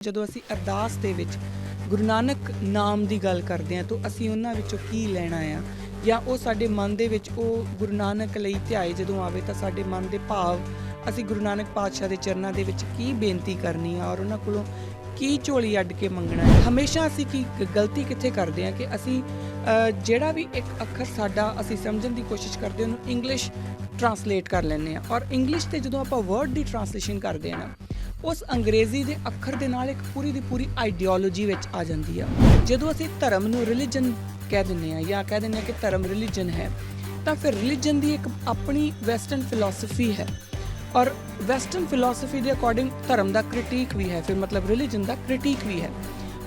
ਜਦੋਂ ਅਸੀਂ ਅਰਦਾਸ ਦੇ ਵਿੱਚ ਗੁਰੂ ਨਾਨਕ ਨਾਮ ਦੀ ਗੱਲ ਕਰਦੇ ਹਾਂ ਤਾਂ ਅਸੀਂ ਉਹਨਾਂ ਵਿੱਚੋਂ ਕੀ ਲੈਣਾ ਆ ਜਾਂ ਉਹ ਸਾਡੇ ਮਨ ਦੇ ਵਿੱਚ ਉਹ ਗੁਰੂ ਨਾਨਕ ਲਈ ਧਿਆਏ ਜਦੋਂ ਆਵੇ ਤਾਂ ਸਾਡੇ ਮਨ ਦੇ ਭਾਵ ਅਸੀਂ ਗੁਰੂ ਨਾਨਕ ਪਾਤਸ਼ਾਹ ਦੇ ਚਰਨਾਂ ਦੇ ਵਿੱਚ ਕੀ ਬੇਨਤੀ ਕਰਨੀ ਆ ਔਰ ਉਹਨਾਂ ਕੋਲੋਂ ਕੀ ਝੋਲੀ ਅੱਡ ਕੇ ਮੰਗਣਾ ਹੈ। ਹਮੇਸ਼ਾ ਅਸੀਂ ਕੀ ਗਲਤੀ ਕਿੱਥੇ ਕਰਦੇ ਹਾਂ ਕਿ ਅਸੀਂ ਜਿਹੜਾ ਵੀ ਇੱਕ ਅੱਖਰ ਸਾਡਾ ਅਸੀਂ ਸਮਝਣ ਦੀ ਕੋਸ਼ਿਸ਼ ਕਰਦੇ ਉਹਨੂੰ ਇੰਗਲਿਸ਼ ਟਰਾਂਸਲੇਟ ਕਰ ਲੈਂਦੇ ਹਾਂ ਔਰ ਇੰਗਲਿਸ਼ 'ਤੇ ਜਦੋਂ ਆਪਾਂ ਵਰਡ ਦੀ ਟਰਾਂਸਲੇਸ਼ਨ ਕਰਦੇ ਹਾਂ ਨਾ ਉਸ ਅੰਗਰੇਜ਼ੀ ਦੇ ਅੱਖਰ ਦੇ ਨਾਲ ਇੱਕ ਪੂਰੀ ਦੀ ਪੂਰੀ ਆਈਡੀਓਲੋਜੀ ਵਿੱਚ ਆ ਜਾਂਦੀ ਆ। ਜਦੋਂ ਅਸੀਂ ਧਰਮ ਨੂੰ ਰਿਲੀਜਨ ਕਹਿ ਦਿੰਦੇ ਹਾਂ ਜਾਂ ਕਹਿ ਦਿੰਦੇ ਹਾਂ ਕਿ ਧਰਮ ਰਿਲੀਜਨ ਹੈ ਤਾਂ ਫਿਰ ਰਿਲੀਜਨ ਦੀ ਇੱਕ ਆਪਣੀ ਵੈਸਟਰਨ ਫਿਲਾਸਫੀ ਹੈ ਔਰ ਵੈਸਟਰਨ ਫਿਲਾਸਫੀ ਦੇ ਅਕੋਰਡਿੰਗ ਧਰਮ ਦਾ ਕ੍ਰਿਟੀਕ ਵੀ ਹੈ, ਫਿਰ ਮਤਲਬ ਰਿਲੀਜਨ ਦਾ ਕ੍ਰਿਟੀਕ ਵੀ ਹੈ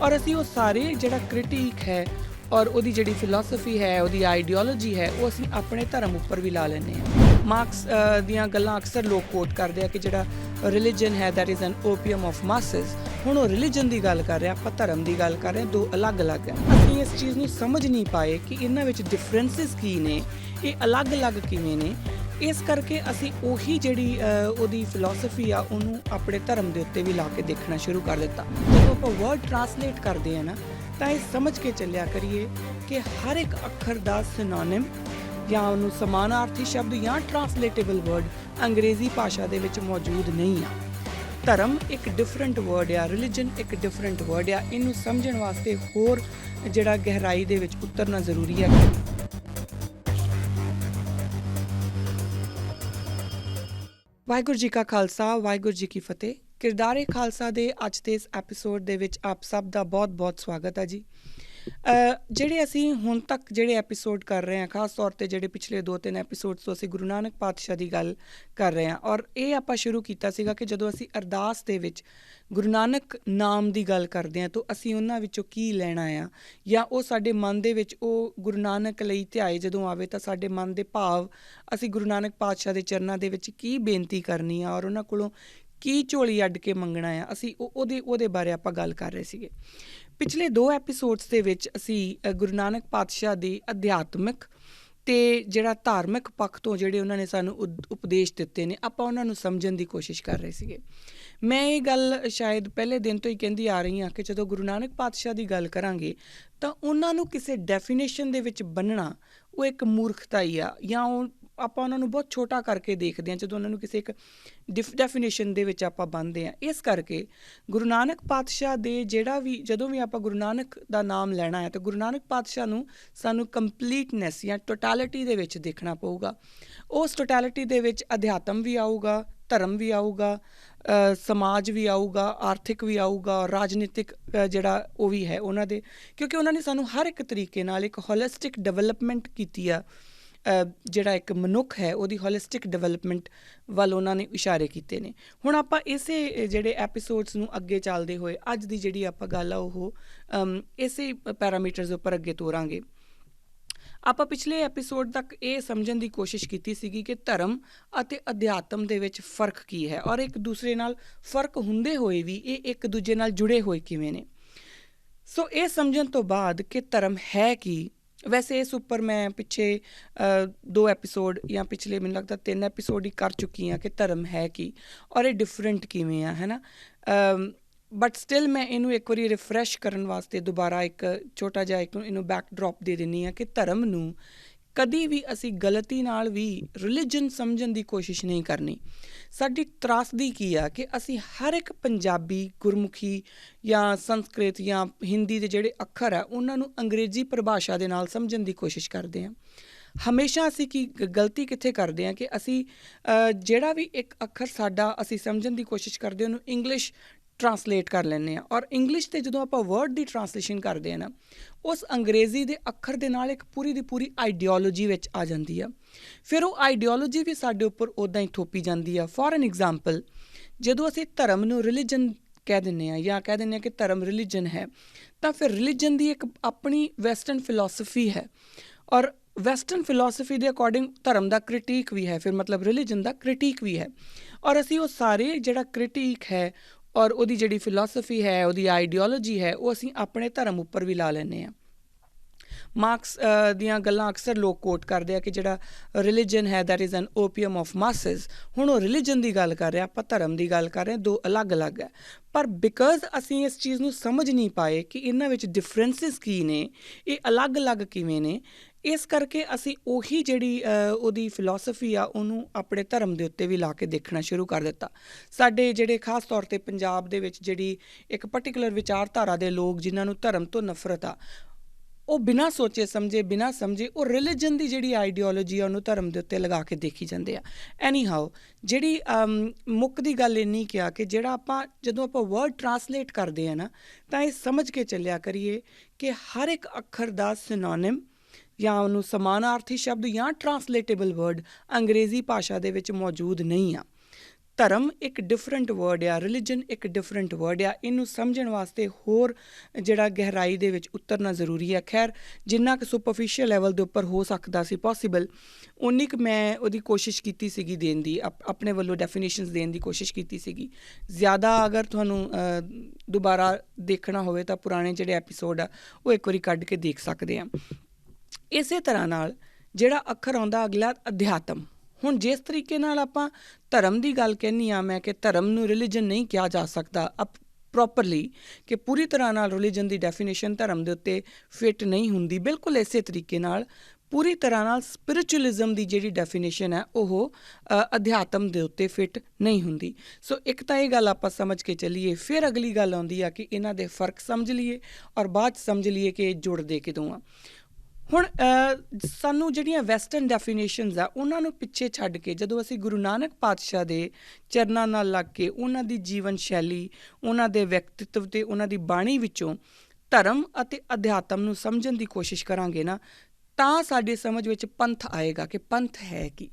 ਔਰ ਅਸੀਂ ਉਹ ਸਾਰੇ ਜਿਹੜਾ ਕ੍ਰਿਟੀਕ ਹੈ ਔਰ ਉਹਦੀ ਜਿਹੜੀ ਫਿਲਾਸਫੀ ਹੈ ਉਹਦੀ ਆਈਡੀਓਲੋਜੀ ਹੈ ਉਹ ਅਸੀਂ ਆਪਣੇ ਧਰਮ ਉੱਪਰ ਵੀ ਲਾ ਲੈਂਦੇ ਹਾਂ। ਮਾਰਕਸ ਦੀਆਂ ਗੱਲਾਂ ਅਕਸਰ ਲੋਕ ਕੋਟ ਕਰਦੇ ਆ ਕਿ ਜਿਹੜਾ ਰਿਲੀਜਨ ਹੈ that is an opium of masses. ਹੁਣ ਉਹ ਰਿਲੀਜਨ ਦੀ ਗੱਲ ਕਰ ਰਹੇ ਆਪਾਂ ਧਰਮ ਦੀ ਗੱਲ ਕਰ ਰਹੇ ਦੋ ਅਲੱਗ-ਅਲੱਗ ਹੈ। ਅਸੀਂ ਇਸ ਚੀਜ਼ ਨੂੰ ਸਮਝ ਨਹੀਂ ਪਾਏ ਕਿ ਇਹਨਾਂ ਵਿੱਚ ਡਿਫਰੈਂਸਿਸ ਕੀ ਨੇ, ਇਹ ਅਲੱਗ-ਅਲੱਗ ਕਿਵੇਂ ਨੇ। ਇਸ ਕਰਕੇ ਅਸੀਂ ਉਹੀ ਜਿਹੜੀ ਉਹਦੀ ਫਿਲਾਸਫੀ ਆ ਉਹਨੂੰ ਆਪਣੇ ਧਰਮ ਦੇ ਉੱਤੇ ਵੀ ਲਾ ਕੇ ਦੇਖਣਾ ਸ਼ੁਰੂ ਕਰ ਦਿੱਤਾ। ਜਦੋਂ ਆਪਾਂ ਵਰਡ ਟਰਾਂਸਲੇਟ ਕਰਦੇ ਆ ਨਾ ਤਾਂ ਇਹ ਸਮਝ ਕੇ ਚੱਲਿਆ ਕਰੀਏ ਕਿ ਹਰ ਇੱਕ ਅੱਖਰ ਦਾ ਸਿਨੋਨਿਮ ਜਾਂ ਉਹਨੂੰ ਸਮਾਨਾਰਥੀ ਸ਼ਬਦ ਜਾਂ ਟਰਾਂਸਲੇਟੇਬਲ ਵਰਡ ਅੰਗਰੇਜ਼ੀ ਭਾਸ਼ਾ ਦੇ ਵਿੱਚ ਮੌਜੂਦ ਨਹੀਂ ਆ। ਧਰਮ ਇੱਕ ਡਿਫਰੈਂਟ ਵਰਡ ਆ, ਰਿਲੀਜਨ ਇੱਕ ਡਿਫਰੈਂਟ ਵਰਡ ਆ। ਇਹਨੂੰ ਸਮਝਣ ਵਾਸਤੇ ਹੋਰ ਜਿਹੜਾ ਗਹਿਰਾਈ ਦੇ ਵਿੱਚ ਉਤਰਨਾ ਜ਼ਰੂਰੀ ਹੈ। ਵਾਹਿਗੁਰੂ ਜੀ ਕਾ ਖਾਲਸਾ, ਵਾਹਿਗੁਰੂ ਜੀ ਕੀ ਫਤਿਹ। ਕਿਰਦਾਰੇ ਖਾਲਸਾ ਦੇ ਅੱਜ ਦੇ ਇਸ ਐਪੀਸੋਡ ਦੇ ਵਿੱਚ ਆਪ ਸਭ ਦਾ ਬਹੁਤ-ਬਹੁਤ ਸਵਾਗਤ ਹੈ ਜੀ। ਜਿਹੜੇ ਅਸੀਂ ਹੁਣ ਤੱਕ ਜਿਹੜੇ ਐਪੀਸੋਡ ਕਰ ਰਹੇ ਹਾਂ, ਖਾਸ ਤੌਰ 'ਤੇ ਜਿਹੜੇ ਪਿਛਲੇ 2-3 ਐਪੀਸੋਡਸ ਤੋਂ ਅਸੀਂ ਗੁਰੂ ਨਾਨਕ ਪਾਤਸ਼ਾਹ ਦੀ ਗੱਲ ਕਰ ਰਹੇ ਹਾਂ ਔਰ ਇਹ ਆਪਾਂ ਸ਼ੁਰੂ ਕੀਤਾ ਸੀਗਾ ਕਿ ਜਦੋਂ ਅਸੀਂ ਅਰਦਾਸ ਦੇ ਵਿੱਚ ਗੁਰੂ ਨਾਨਕ ਨਾਮ ਦੀ ਗੱਲ ਕਰਦੇ ਹਾਂ ਤਾਂ ਅਸੀਂ ਉਹਨਾਂ ਵਿੱਚੋਂ ਕੀ ਲੈਣਾ ਆ ਜਾਂ ਉਹ ਸਾਡੇ ਮਨ ਦੇ ਵਿੱਚ ਉਹ ਗੁਰੂ ਨਾਨਕ ਲਈ ਧਿਆਏ ਜਦੋਂ ਆਵੇ ਤਾਂ ਸਾਡੇ ਮਨ ਦੇ ਭਾਵ ਅਸੀਂ ਗੁਰੂ ਨਾਨਕ ਪਾਤਸ਼ਾਹ ਦੇ ਚਰਨਾਂ ਦੇ ਵਿੱਚ ਕੀ ਬੇਨਤੀ ਕਰਨੀ ਆ ਔਰ ਉਹਨਾਂ ਕੋਲੋਂ ਕੀ ਝੋਲੀ ਅੱਡ ਕੇ ਮੰਗਣਾ ਆ। ਅਸੀਂ ਉਹਦੇ ਬਾਰੇ ਆਪਾਂ ਗੱਲ ਕਰ ਰਹੇ ਸੀਗੇ। ਪਿਛਲੇ 2 ਐਪੀਸੋਡਸ ਦੇ ਵਿੱਚ ਅਸੀਂ ਗੁਰੂ ਨਾਨਕ ਪਾਤਸ਼ਾਹ ਦੀ ਅਧਿਆਤਮਿਕ ਅਤੇ ਜਿਹੜਾ ਧਾਰਮਿਕ ਪੱਖ ਤੋਂ ਜਿਹੜੇ ਉਹਨਾਂ ਨੇ ਸਾਨੂੰ ਉਪਦੇਸ਼ ਦਿੱਤੇ ਨੇ ਆਪਾਂ ਉਹਨਾਂ ਨੂੰ ਸਮਝਣ ਦੀ ਕੋਸ਼ਿਸ਼ ਕਰ ਰਹੇ ਸੀਗੇ। ਮੈਂ ਇਹ ਗੱਲ ਸ਼ਾਇਦ ਪਹਿਲੇ ਦਿਨ ਤੋਂ ਹੀ ਕਹਿੰਦੀ ਆ ਰਹੀ ਹਾਂ ਕਿ ਜਦੋਂ ਗੁਰੂ ਨਾਨਕ ਪਾਤਸ਼ਾਹ ਦੀ ਗੱਲ ਕਰਾਂਗੇ ਤਾਂ ਉਹਨਾਂ ਨੂੰ ਕਿਸੇ ਡੈਫੀਨੇਸ਼ਨ ਦੇ ਵਿੱਚ ਬੰਨ੍ਹਣਾ ਉਹ ਇੱਕ ਮੂਰਖਤਾ ਹੀ ਆ ਜਾਂ ਉਹ ਆਪਾਂ ਉਹਨਾਂ ਨੂੰ ਬਹੁਤ ਛੋਟਾ ਕਰਕੇ ਦੇਖਦੇ ਹਾਂ ਜਦੋਂ ਉਹਨਾਂ ਨੂੰ ਕਿਸੇ ਇੱਕ ਡੈਫੀਨੇਸ਼ਨ ਦੇ ਵਿੱਚ ਆਪਾਂ ਬੰਨ੍ਹਦੇ ਹਾਂ। ਇਸ ਕਰਕੇ ਗੁਰੂ ਨਾਨਕ ਪਾਤਸ਼ਾਹ ਦੇ ਜਦੋਂ ਵੀ ਆਪਾਂ ਗੁਰੂ ਨਾਨਕ ਦਾ ਨਾਮ ਲੈਣਾ ਹੈ ਤਾਂ ਗੁਰੂ ਨਾਨਕ ਪਾਤਸ਼ਾਹ ਨੂੰ ਸਾਨੂੰ ਕੰਪਲੀਟਨੈਸ ਜਾਂ ਟੋਟੈਲਿਟੀ ਦੇ ਵਿੱਚ ਦੇਖਣਾ ਪਊਗਾ। ਉਸ ਟੋਟੈਲਿਟੀ ਦੇ ਵਿੱਚ ਅਧਿਆਤਮ ਵੀ ਆਊਗਾ, ਧਰਮ ਵੀ ਆਊਗਾ, ਸਮਾਜ ਵੀ ਆਊਗਾ, ਆਰਥਿਕ ਵੀ ਆਊਗਾ, ਰਾਜਨੀਤਿਕ ਜਿਹੜਾ ਉਹ ਵੀ ਹੈ ਉਹਨਾਂ ਦੇ, ਕਿਉਂਕਿ ਉਹਨਾਂ ਨੇ ਸਾਨੂੰ ਹਰ ਇੱਕ ਤਰੀਕੇ ਨਾਲ ਇੱਕ ਹੋਲਿਸਟਿਕ ਡਿਵੈਲਪਮੈਂਟ ਕੀਤੀ ਆ। ਜਿਹੜਾ ਇੱਕ ਮਨੁੱਖ ਹੈ ਉਹਦੀ ਹੋਲਿਸਟਿਕ ਡਿਵੈਲਪਮੈਂਟ ਵੱਲ ਉਹਨਾਂ ਨੇ ਇਸ਼ਾਰੇ ਕੀਤੇ ਨੇ। ਹੁਣ ਆਪਾਂ ਇਸੇ ਜਿਹੜੇ ਐਪੀਸੋਡਸ ਨੂੰ ਅੱਗੇ ਚੱਲਦੇ ਹੋਏ ਅੱਜ ਦੀ ਜਿਹੜੀ ਆਪਾਂ ਗੱਲ ਆ ਉਹ ਇਸੇ ਪੈਰਾਮੀਟਰਸ ਉੱਪਰ ਅੱਗੇ ਤੋਰਾਂਗੇ। ਆਪਾਂ ਪਿਛਲੇ ਐਪੀਸੋਡ ਤੱਕ ਇਹ ਸਮਝਣ ਦੀ ਕੋਸ਼ਿਸ਼ ਕੀਤੀ ਸੀਗੀ ਕਿ ਧਰਮ ਅਤੇ ਅਧਿਆਤਮ ਦੇ ਵਿੱਚ ਫ਼ਰਕ ਕੀ ਹੈ ਔਰ ਇੱਕ ਦੂਸਰੇ ਨਾਲ ਫ਼ਰਕ ਹੁੰਦੇ ਹੋਏ ਵੀ ਇਹ ਇੱਕ ਦੂਜੇ ਨਾਲ ਜੁੜੇ ਹੋਏ ਕਿਵੇਂ ਨੇ। ਸੋ ਇਹ ਸਮਝਣ ਤੋਂ ਬਾਅਦ ਕਿ ਧਰਮ ਹੈ ਕੀ, ਵੈਸੇ ਇਸ ਉੱਪਰ ਮੈਂ ਪਿੱਛੇ 2 ਐਪੀਸੋਡ ਜਾਂ ਪਿਛਲੇ ਮੈਨੂੰ ਲੱਗਦਾ 3 ਐਪੀਸੋਡ ਹੀ ਕਰ ਚੁੱਕੀ ਹਾਂ ਕਿ ਧਰਮ ਹੈ ਕੀ ਔਰ ਇਹ ਡਿਫਰੈਂਟ ਕਿਵੇਂ ਆ, ਹੈ ਨਾ। ਬਟ ਸਟਿਲ ਮੈਂ ਇਹਨੂੰ ਇੱਕ ਵਾਰੀ ਰਿਫਰੈਸ਼ ਕਰਨ ਵਾਸਤੇ ਦੁਬਾਰਾ ਇੱਕ ਛੋਟਾ ਜਿਹਾ ਇਹਨੂੰ ਬੈਕਡਰੋਪ ਦੇ ਦਿੰਦੀ ਹਾਂ ਕਿ ਧਰਮ ਨੂੰ ਕਦੀ ਵੀ ਅਸੀਂ ਗਲਤੀ ਨਾਲ ਵੀ ਰਿਲੀਜਨ ਸਮਝਣ ਦੀ ਕੋਸ਼ਿਸ਼ ਨਹੀਂ ਕਰਨੀ। ਸਾਡੀ ਤਰਾਸਦੀ ਕੀ ਆ ਕਿ ਅਸੀਂ ਹਰ ਇੱਕ ਪੰਜਾਬੀ, ਗੁਰਮੁਖੀ ਜਾਂ ਸੰਸਕ੍ਰਿਤ ਜਾਂ ਹਿੰਦੀ ਦੇ ਜਿਹੜੇ ਅੱਖਰ ਆ ਉਹਨਾਂ ਨੂੰ ਅੰਗਰੇਜ਼ੀ ਪਰਿਭਾਸ਼ਾ ਦੇ ਨਾਲ ਸਮਝਣ ਦੀ ਕੋਸ਼ਿਸ਼ ਕਰਦੇ ਹਾਂ। ਹਮੇਸ਼ਾ ਅਸੀਂ ਕੀ ਗਲਤੀ ਕਿੱਥੇ ਕਰਦੇ ਹਾਂ ਕਿ ਅਸੀਂ ਜਿਹੜਾ ਵੀ ਇੱਕ ਅੱਖਰ ਸਾਡਾ ਅਸੀਂ ਸਮਝਣ ਦੀ ਕੋਸ਼ਿਸ਼ ਕਰਦੇ ਉਹਨੂੰ ਇੰਗਲਿਸ਼ ਟਰਾਂਸਲੇਟ ਕਰ ਲੈਂਦੇ ਹਾਂ ਔਰ ਇੰਗਲਿਸ਼ 'ਤੇ ਜਦੋਂ ਆਪਾਂ ਵਰਡ ਦੀ ਟਰਾਂਸਲੇਸ਼ਨ ਕਰਦੇ ਹਾਂ ਨਾ ਉਸ ਅੰਗਰੇਜ਼ੀ ਦੇ ਅੱਖਰ ਦੇ ਨਾਲ ਇੱਕ ਪੂਰੀ ਦੀ ਪੂਰੀ ਆਈਡੀਓਲੋਜੀ ਵਿੱਚ ਆ ਜਾਂਦੀ ਆ। ਫਿਰ ਉਹ ਆਈਡੀਓਲੋਜੀ ਵੀ ਸਾਡੇ ਉੱਪਰ ਉੱਦਾਂ ਹੀ ਥੋਪੀ ਜਾਂਦੀ ਆ। ਫੋਰ ਐਨ ਐਗਜ਼ਾਮਪਲ, ਜਦੋਂ ਅਸੀਂ ਧਰਮ ਨੂੰ ਰਿਲੀਜਨ ਕਹਿ ਦਿੰਦੇ ਹਾਂ ਜਾਂ ਕਹਿ ਦਿੰਦੇ ਹਾਂ ਕਿ ਧਰਮ ਰਿਲੀਜਨ ਹੈ ਤਾਂ ਫਿਰ ਰਿਲੀਜਨ ਦੀ ਇੱਕ ਆਪਣੀ ਵੈਸਟਰਨ ਫਿਲਾਸਫੀ ਹੈ ਔਰ ਵੈਸਟਰਨ ਫਿਲਾਸਫੀ ਦੇ ਅਕੋਰਡਿੰਗ ਧਰਮ ਦਾ ਕ੍ਰਿਟੀਕ ਵੀ ਹੈ, ਫਿਰ ਮਤਲਬ ਰਿਲੀਜਨ ਦਾ ਕ੍ਰਿਟੀਕ ਵੀ ਹੈ ਔਰ ਅਸੀਂ ਉਹ ਸਾਰੇ ਜਿਹੜਾ ਕ੍ਰਿਟੀਕ ਹੈ ਔਰ ਉਹਦੀ ਜਿਹੜੀ ਫਿਲਾਸਫੀ ਹੈ ਉਹਦੀ ਆਈਡੀਓਲੋਜੀ ਹੈ ਉਹ ਅਸੀਂ ਆਪਣੇ ਧਰਮ ਉੱਪਰ ਵੀ ਲਾ ਲੈਂਦੇ ਹਾਂ। ਮਾਰਕਸ ਦੀਆਂ ਗੱਲਾਂ ਅਕਸਰ ਲੋਕ ਕੋਟ ਕਰਦੇ ਆ ਕਿ ਜਿਹੜਾ ਰਿਲੀਜਨ ਹੈ that is an opium of masses. ਹੁਣ ਉਹ ਰਿਲੀਜਨ ਦੀ ਗੱਲ ਕਰ ਰਹੇ, ਆਪਾਂ ਧਰਮ ਦੀ ਗੱਲ ਕਰ ਰਹੇ, ਦੋ ਅਲੱਗ-ਅਲੱਗ ਹੈ। ਪਰ ਬਿਕੋਜ਼ ਅਸੀਂ ਇਸ ਚੀਜ਼ ਨੂੰ ਸਮਝ ਨਹੀਂ ਪਾਏ ਕਿ ਇਹਨਾਂ ਵਿੱਚ ਡਿਫਰੈਂਸਿਸ ਕੀ ਨੇ, ਇਹ ਅਲੱਗ-ਅਲੱਗ ਕਿਵੇਂ ਨੇ, ਇਸ ਕਰਕੇ ਅਸੀਂ ਉਹੀ ਜਿਹੜੀ ਉਹਦੀ ਫਿਲੋਸਫੀ ਆ ਉਹਨੂੰ ਆਪਣੇ ਧਰਮ ਦੇ ਉੱਤੇ ਵੀ ਲਾ ਕੇ ਦੇਖਣਾ ਸ਼ੁਰੂ ਕਰ ਦਿੱਤਾ। ਸਾਡੇ ਜਿਹੜੇ ਖਾਸ ਤੌਰ 'ਤੇ ਪੰਜਾਬ ਦੇ ਵਿੱਚ ਜਿਹੜੀ ਇੱਕ ਪਰਟੀਕੂਲਰ ਵਿਚਾਰਧਾਰਾ ਦੇ ਲੋਕ ਜਿਨ੍ਹਾਂ ਨੂੰ ਧਰਮ ਤੋਂ ਨਫ਼ਰਤ ਆ, ਉਹ ਬਿਨਾਂ ਸੋਚੇ ਸਮਝੇ, ਬਿਨਾਂ ਸਮਝੇ ਉਹ ਰਿਲੀਜਨ ਦੀ ਜਿਹੜੀ ਆਈਡੀਓਲੋਜੀ ਆ ਉਹਨੂੰ ਧਰਮ ਦੇ ਉੱਤੇ ਲਗਾ ਕੇ ਦੇਖੀ ਜਾਂਦੇ ਆ। ਐਨੀ ਹਾਓ ਜਿਹੜੀ ਮੁੱਖ ਦੀ ਗੱਲ ਇੰਨੀ ਕਿਹਾ ਕਿ ਜਿਹੜਾ ਜਦੋਂ ਆਪਾਂ ਵਰਡ ਟਰਾਂਸਲੇਟ ਕਰਦੇ ਆ ਨਾ, ਤਾਂ ਇਹ ਸਮਝ ਕੇ ਚੱਲਿਆ ਕਰੀਏ ਕਿ ਹਰ ਇੱਕ ਅੱਖਰ ਦਾ ਸਿਨੋਨਿਮ ਜਾਂ ਉਹਨੂੰ ਸਮਾਨਾਰਥੀ ਸ਼ਬਦ ਜਾਂ ਟਰਾਂਸਲੇਟੇਬਲ ਵਰਡ ਅੰਗਰੇਜ਼ੀ ਭਾਸ਼ਾ ਦੇ ਵਿੱਚ ਮੌਜੂਦ ਨਹੀਂ ਆ। ਧਰਮ ਇੱਕ ਡਿਫਰੈਂਟ ਵਰਡ ਆ, ਰਿਲੀਜਨ ਇੱਕ ਡਿਫਰੈਂਟ ਵਰਡ ਆ। ਇਹਨੂੰ ਸਮਝਣ ਵਾਸਤੇ ਹੋਰ ਜਿਹੜਾ ਗਹਿਰਾਈ ਦੇ ਵਿੱਚ ਉਤਰਨਾ ਜ਼ਰੂਰੀ ਹੈ। ਖੈਰ ਜਿੰਨਾ ਕੁ ਸੁਪਰਫਿਸ਼ੀਅਲ ਲੈਵਲ ਦੇ ਉੱਪਰ ਹੋ ਸਕਦਾ ਸੀ ਪੋਸੀਬਲ, ਉਨੀ ਕੁ ਮੈਂ ਉਹਦੀ ਕੋਸ਼ਿਸ਼ ਕੀਤੀ ਸੀਗੀ ਦੇਣ ਦੀ, ਆਪਣੇ ਵੱਲੋਂ ਡੈਫੀਨੇਸ਼ਨਸ ਦੇਣ ਦੀ ਕੋਸ਼ਿਸ਼ ਕੀਤੀ ਸੀਗੀ। ਜ਼ਿਆਦਾ ਅਗਰ ਤੁਹਾਨੂੰ ਦੁਬਾਰਾ ਦੇਖਣਾ ਹੋਵੇ ਤਾਂ ਪੁਰਾਣੇ ਜਿਹੜੇ ਐਪੀਸੋਡ ਆ ਉਹ ਇੱਕ ਵਾਰੀ ਕੱਢ ਕੇ ਦੇਖ ਸਕਦੇ ਆ। ਇਸੇ ਤਰ੍ਹਾਂ ਨਾਲ ਜਿਹੜਾ ਅੱਖਰ ਆਉਂਦਾ ਅਗਲਾ ਅਧਿਆਤਮ। ਹੁਣ ਜਿਸ ਤਰੀਕੇ ਨਾਲ ਆਪਾਂ ਧਰਮ ਦੀ ਗੱਲ ਕਹਿੰਦੀ ਹਾਂ ਮੈਂ ਕਿ ਧਰਮ ਨੂੰ ਰਿਲੀਜਨ ਨਹੀਂ ਕਿਹਾ ਜਾ ਸਕਦਾ ਪ੍ਰੋਪਰਲੀ, ਕਿ ਪੂਰੀ ਤਰ੍ਹਾਂ ਨਾਲ ਰਿਲੀਜਨ ਦੀ ਡੈਫੀਨੇਸ਼ਨ ਧਰਮ ਦੇ ਉੱਤੇ ਫਿੱਟ ਨਹੀਂ ਹੁੰਦੀ, ਬਿਲਕੁਲ ਇਸੇ ਤਰੀਕੇ ਨਾਲ ਪੂਰੀ ਤਰ੍ਹਾਂ ਨਾਲ ਸਪਿਰਿਚੁਅਲਿਜ਼ਮ ਦੀ ਜਿਹੜੀ ਡੈਫੀਨੇਸ਼ਨ ਹੈ ਉਹ ਅਧਿਆਤਮ ਦੇ ਉੱਤੇ ਫਿੱਟ ਨਹੀਂ ਹੁੰਦੀ। ਸੋ ਇੱਕ ਤਾਂ ਇਹ ਗੱਲ ਆਪਾਂ ਸਮਝ ਕੇ ਚੱਲੀਏ। ਫਿਰ ਅਗਲੀ ਗੱਲ ਆਉਂਦੀ ਆ ਕਿ ਇਹਨਾਂ ਦੇ ਫ਼ਰਕ ਸਮਝ ਲਈਏ ਔਰ ਬਾਅਦ 'ਚ ਸਮਝ ਲਈਏ ਕਿ ਇਹ ਜੁੜਦੇ ਕਿਦੋਂ ਆ। ਹੁਣ ਸਾਨੂੰ ਜਿਹੜੀਆਂ ਵੈਸਟਰਨ ਡੈਫੀਨੇਸ਼ਨਸ ਆ ਉਹਨਾਂ ਨੂੰ ਪਿੱਛੇ ਛੱਡ ਕੇ ਜਦੋਂ ਅਸੀਂ ਗੁਰੂ ਨਾਨਕ ਪਾਤਸ਼ਾਹ ਦੇ ਚਰਨਾਂ ਨਾਲ ਲੱਗ ਕੇ ਉਹਨਾਂ ਦੀ ਜੀਵਨ ਸ਼ੈਲੀ, ਉਹਨਾਂ ਦੇ ਵਿਅਕਤਿਤਵ ਅਤੇ ਉਹਨਾਂ ਦੀ ਬਾਣੀ ਵਿੱਚੋਂ ਧਰਮ ਅਤੇ ਅਧਿਆਤਮ ਨੂੰ ਸਮਝਣ ਦੀ ਕੋਸ਼ਿਸ਼ ਕਰਾਂਗੇ ਨਾ, ਤਾਂ ਸਾਡੇ ਸਮਝ ਵਿੱਚ ਪੰਥ ਆਏਗਾ ਕਿ ਪੰਥ ਹੈ ਕੀ,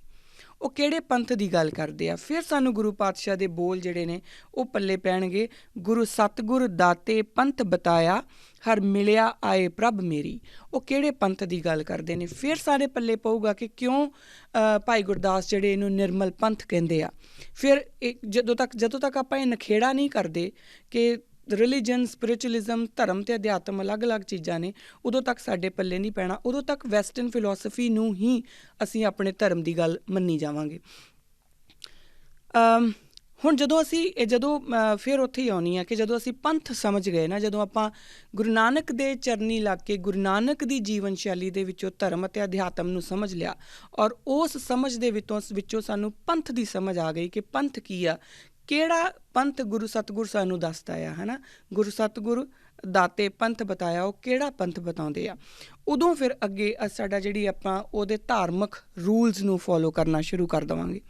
ਉਹ ਕਿਹੜੇ ਪੰਥ ਦੀ ਗੱਲ ਕਰਦੇ ਆ। ਫਿਰ ਸਾਨੂੰ ਗੁਰੂ ਪਾਤਸ਼ਾਹ ਦੇ ਬੋਲ ਜਿਹੜੇ ਨੇ ਉਹ ਪੱਲੇ ਪੈਣਗੇ, ਗੁਰੂ ਸਤਿਗੁਰ ਦਾਤੇ ਪੰਥ ਬਤਾਇਆ, ਹਰ ਮਿਲਿਆ ਆਏ ਪ੍ਰਭ ਮੇਰੀ। ਉਹ ਕਿਹੜੇ ਪੰਥ ਦੀ ਗੱਲ ਕਰਦੇ ਨੇ। ਫਿਰ ਸਾਡੇ ਪੱਲੇ ਪਊਗਾ ਕਿ ਕਿਉਂ ਭਾਈ ਗੁਰਦਾਸ ਜਿਹੜੇ ਇਹਨੂੰ ਨਿਰਮਲ ਪੰਥ ਕਹਿੰਦੇ ਆ। ਫਿਰ ਜਦੋਂ ਤੱਕ ਆਪਾਂ ਇਹ ਨਖੇੜਾ ਨਹੀਂ ਕਰਦੇ ਕਿ ਰਿਲੀਜਨ, ਸਪਿਰਿਚੁਅਲਿਜ਼ਮ, ਧਰਮ ਅਤੇ ਅਧਿਆਤਮ ਅਲੱਗ-ਅਲੱਗ ਚੀਜ਼ਾਂ ਨੇ, ਉਦੋਂ ਤੱਕ ਸਾਡੇ ਪੱਲੇ ਨਹੀਂ ਪੈਣਾ। ਉਦੋਂ ਤੱਕ ਵੈਸਟਰਨ ਫਿਲੋਸਫੀ ਨੂੰ ਹੀ ਅਸੀਂ ਆਪਣੇ ਧਰਮ ਦੀ ਗੱਲ ਮੰਨੀ ਜਾਵਾਂਗੇ। ਹੁਣ ਜਦੋਂ ਫਿਰ ਉੱਥੇ ਹੀ ਆਉਣੀ ਆ ਕਿ ਜਦੋਂ ਅਸੀਂ ਪੰਥ ਸਮਝ ਗਏ ਨਾ, ਜਦੋਂ ਆਪਾਂ ਗੁਰੂ ਨਾਨਕ ਦੇ ਚਰਨੀ ਲੱਗ ਕੇ ਗੁਰੂ ਨਾਨਕ ਦੀ ਜੀਵਨ ਸ਼ੈਲੀ ਦੇ ਵਿੱਚੋਂ ਧਰਮ ਅਤੇ ਅਧਿਆਤਮ ਨੂੰ ਸਮਝ ਲਿਆ ਔਰ ਉਸ ਸਮਝ ਦੇ ਵਿੱਚੋਂ ਸਾਨੂੰ ਪੰਥ ਦੀ ਸਮਝ ਆ ਗਈ ਕਿ ਪੰਥ ਕੀ ਆ, ਕਿਹੜਾ ਪੰਥ ਗੁਰੂ ਸਤਿਗੁਰ ਸਾਨੂੰ ਦੱਸਦਾ ਆ, ਹੈ ਨਾ। ਗੁਰੂ ਸਤਿਗੁਰ ਦਾਤੇ ਪੰਥ ਬਤਾਇਆ, ਉਹ ਕਿਹੜਾ ਪੰਥ ਬਤਾਉਂਦੇ ਆ। ਉਦੋਂ ਫਿਰ ਅੱਗੇ ਸਾਡਾ ਜਿਹੜੀ ਆਪਾਂ ਉਹਦੇ ਧਾਰਮਿਕ ਰੂਲਸ ਨੂੰ ਫੋਲੋ ਕਰਨਾ ਸ਼ੁਰੂ ਕਰ ਦੇਵਾਂਗੇ।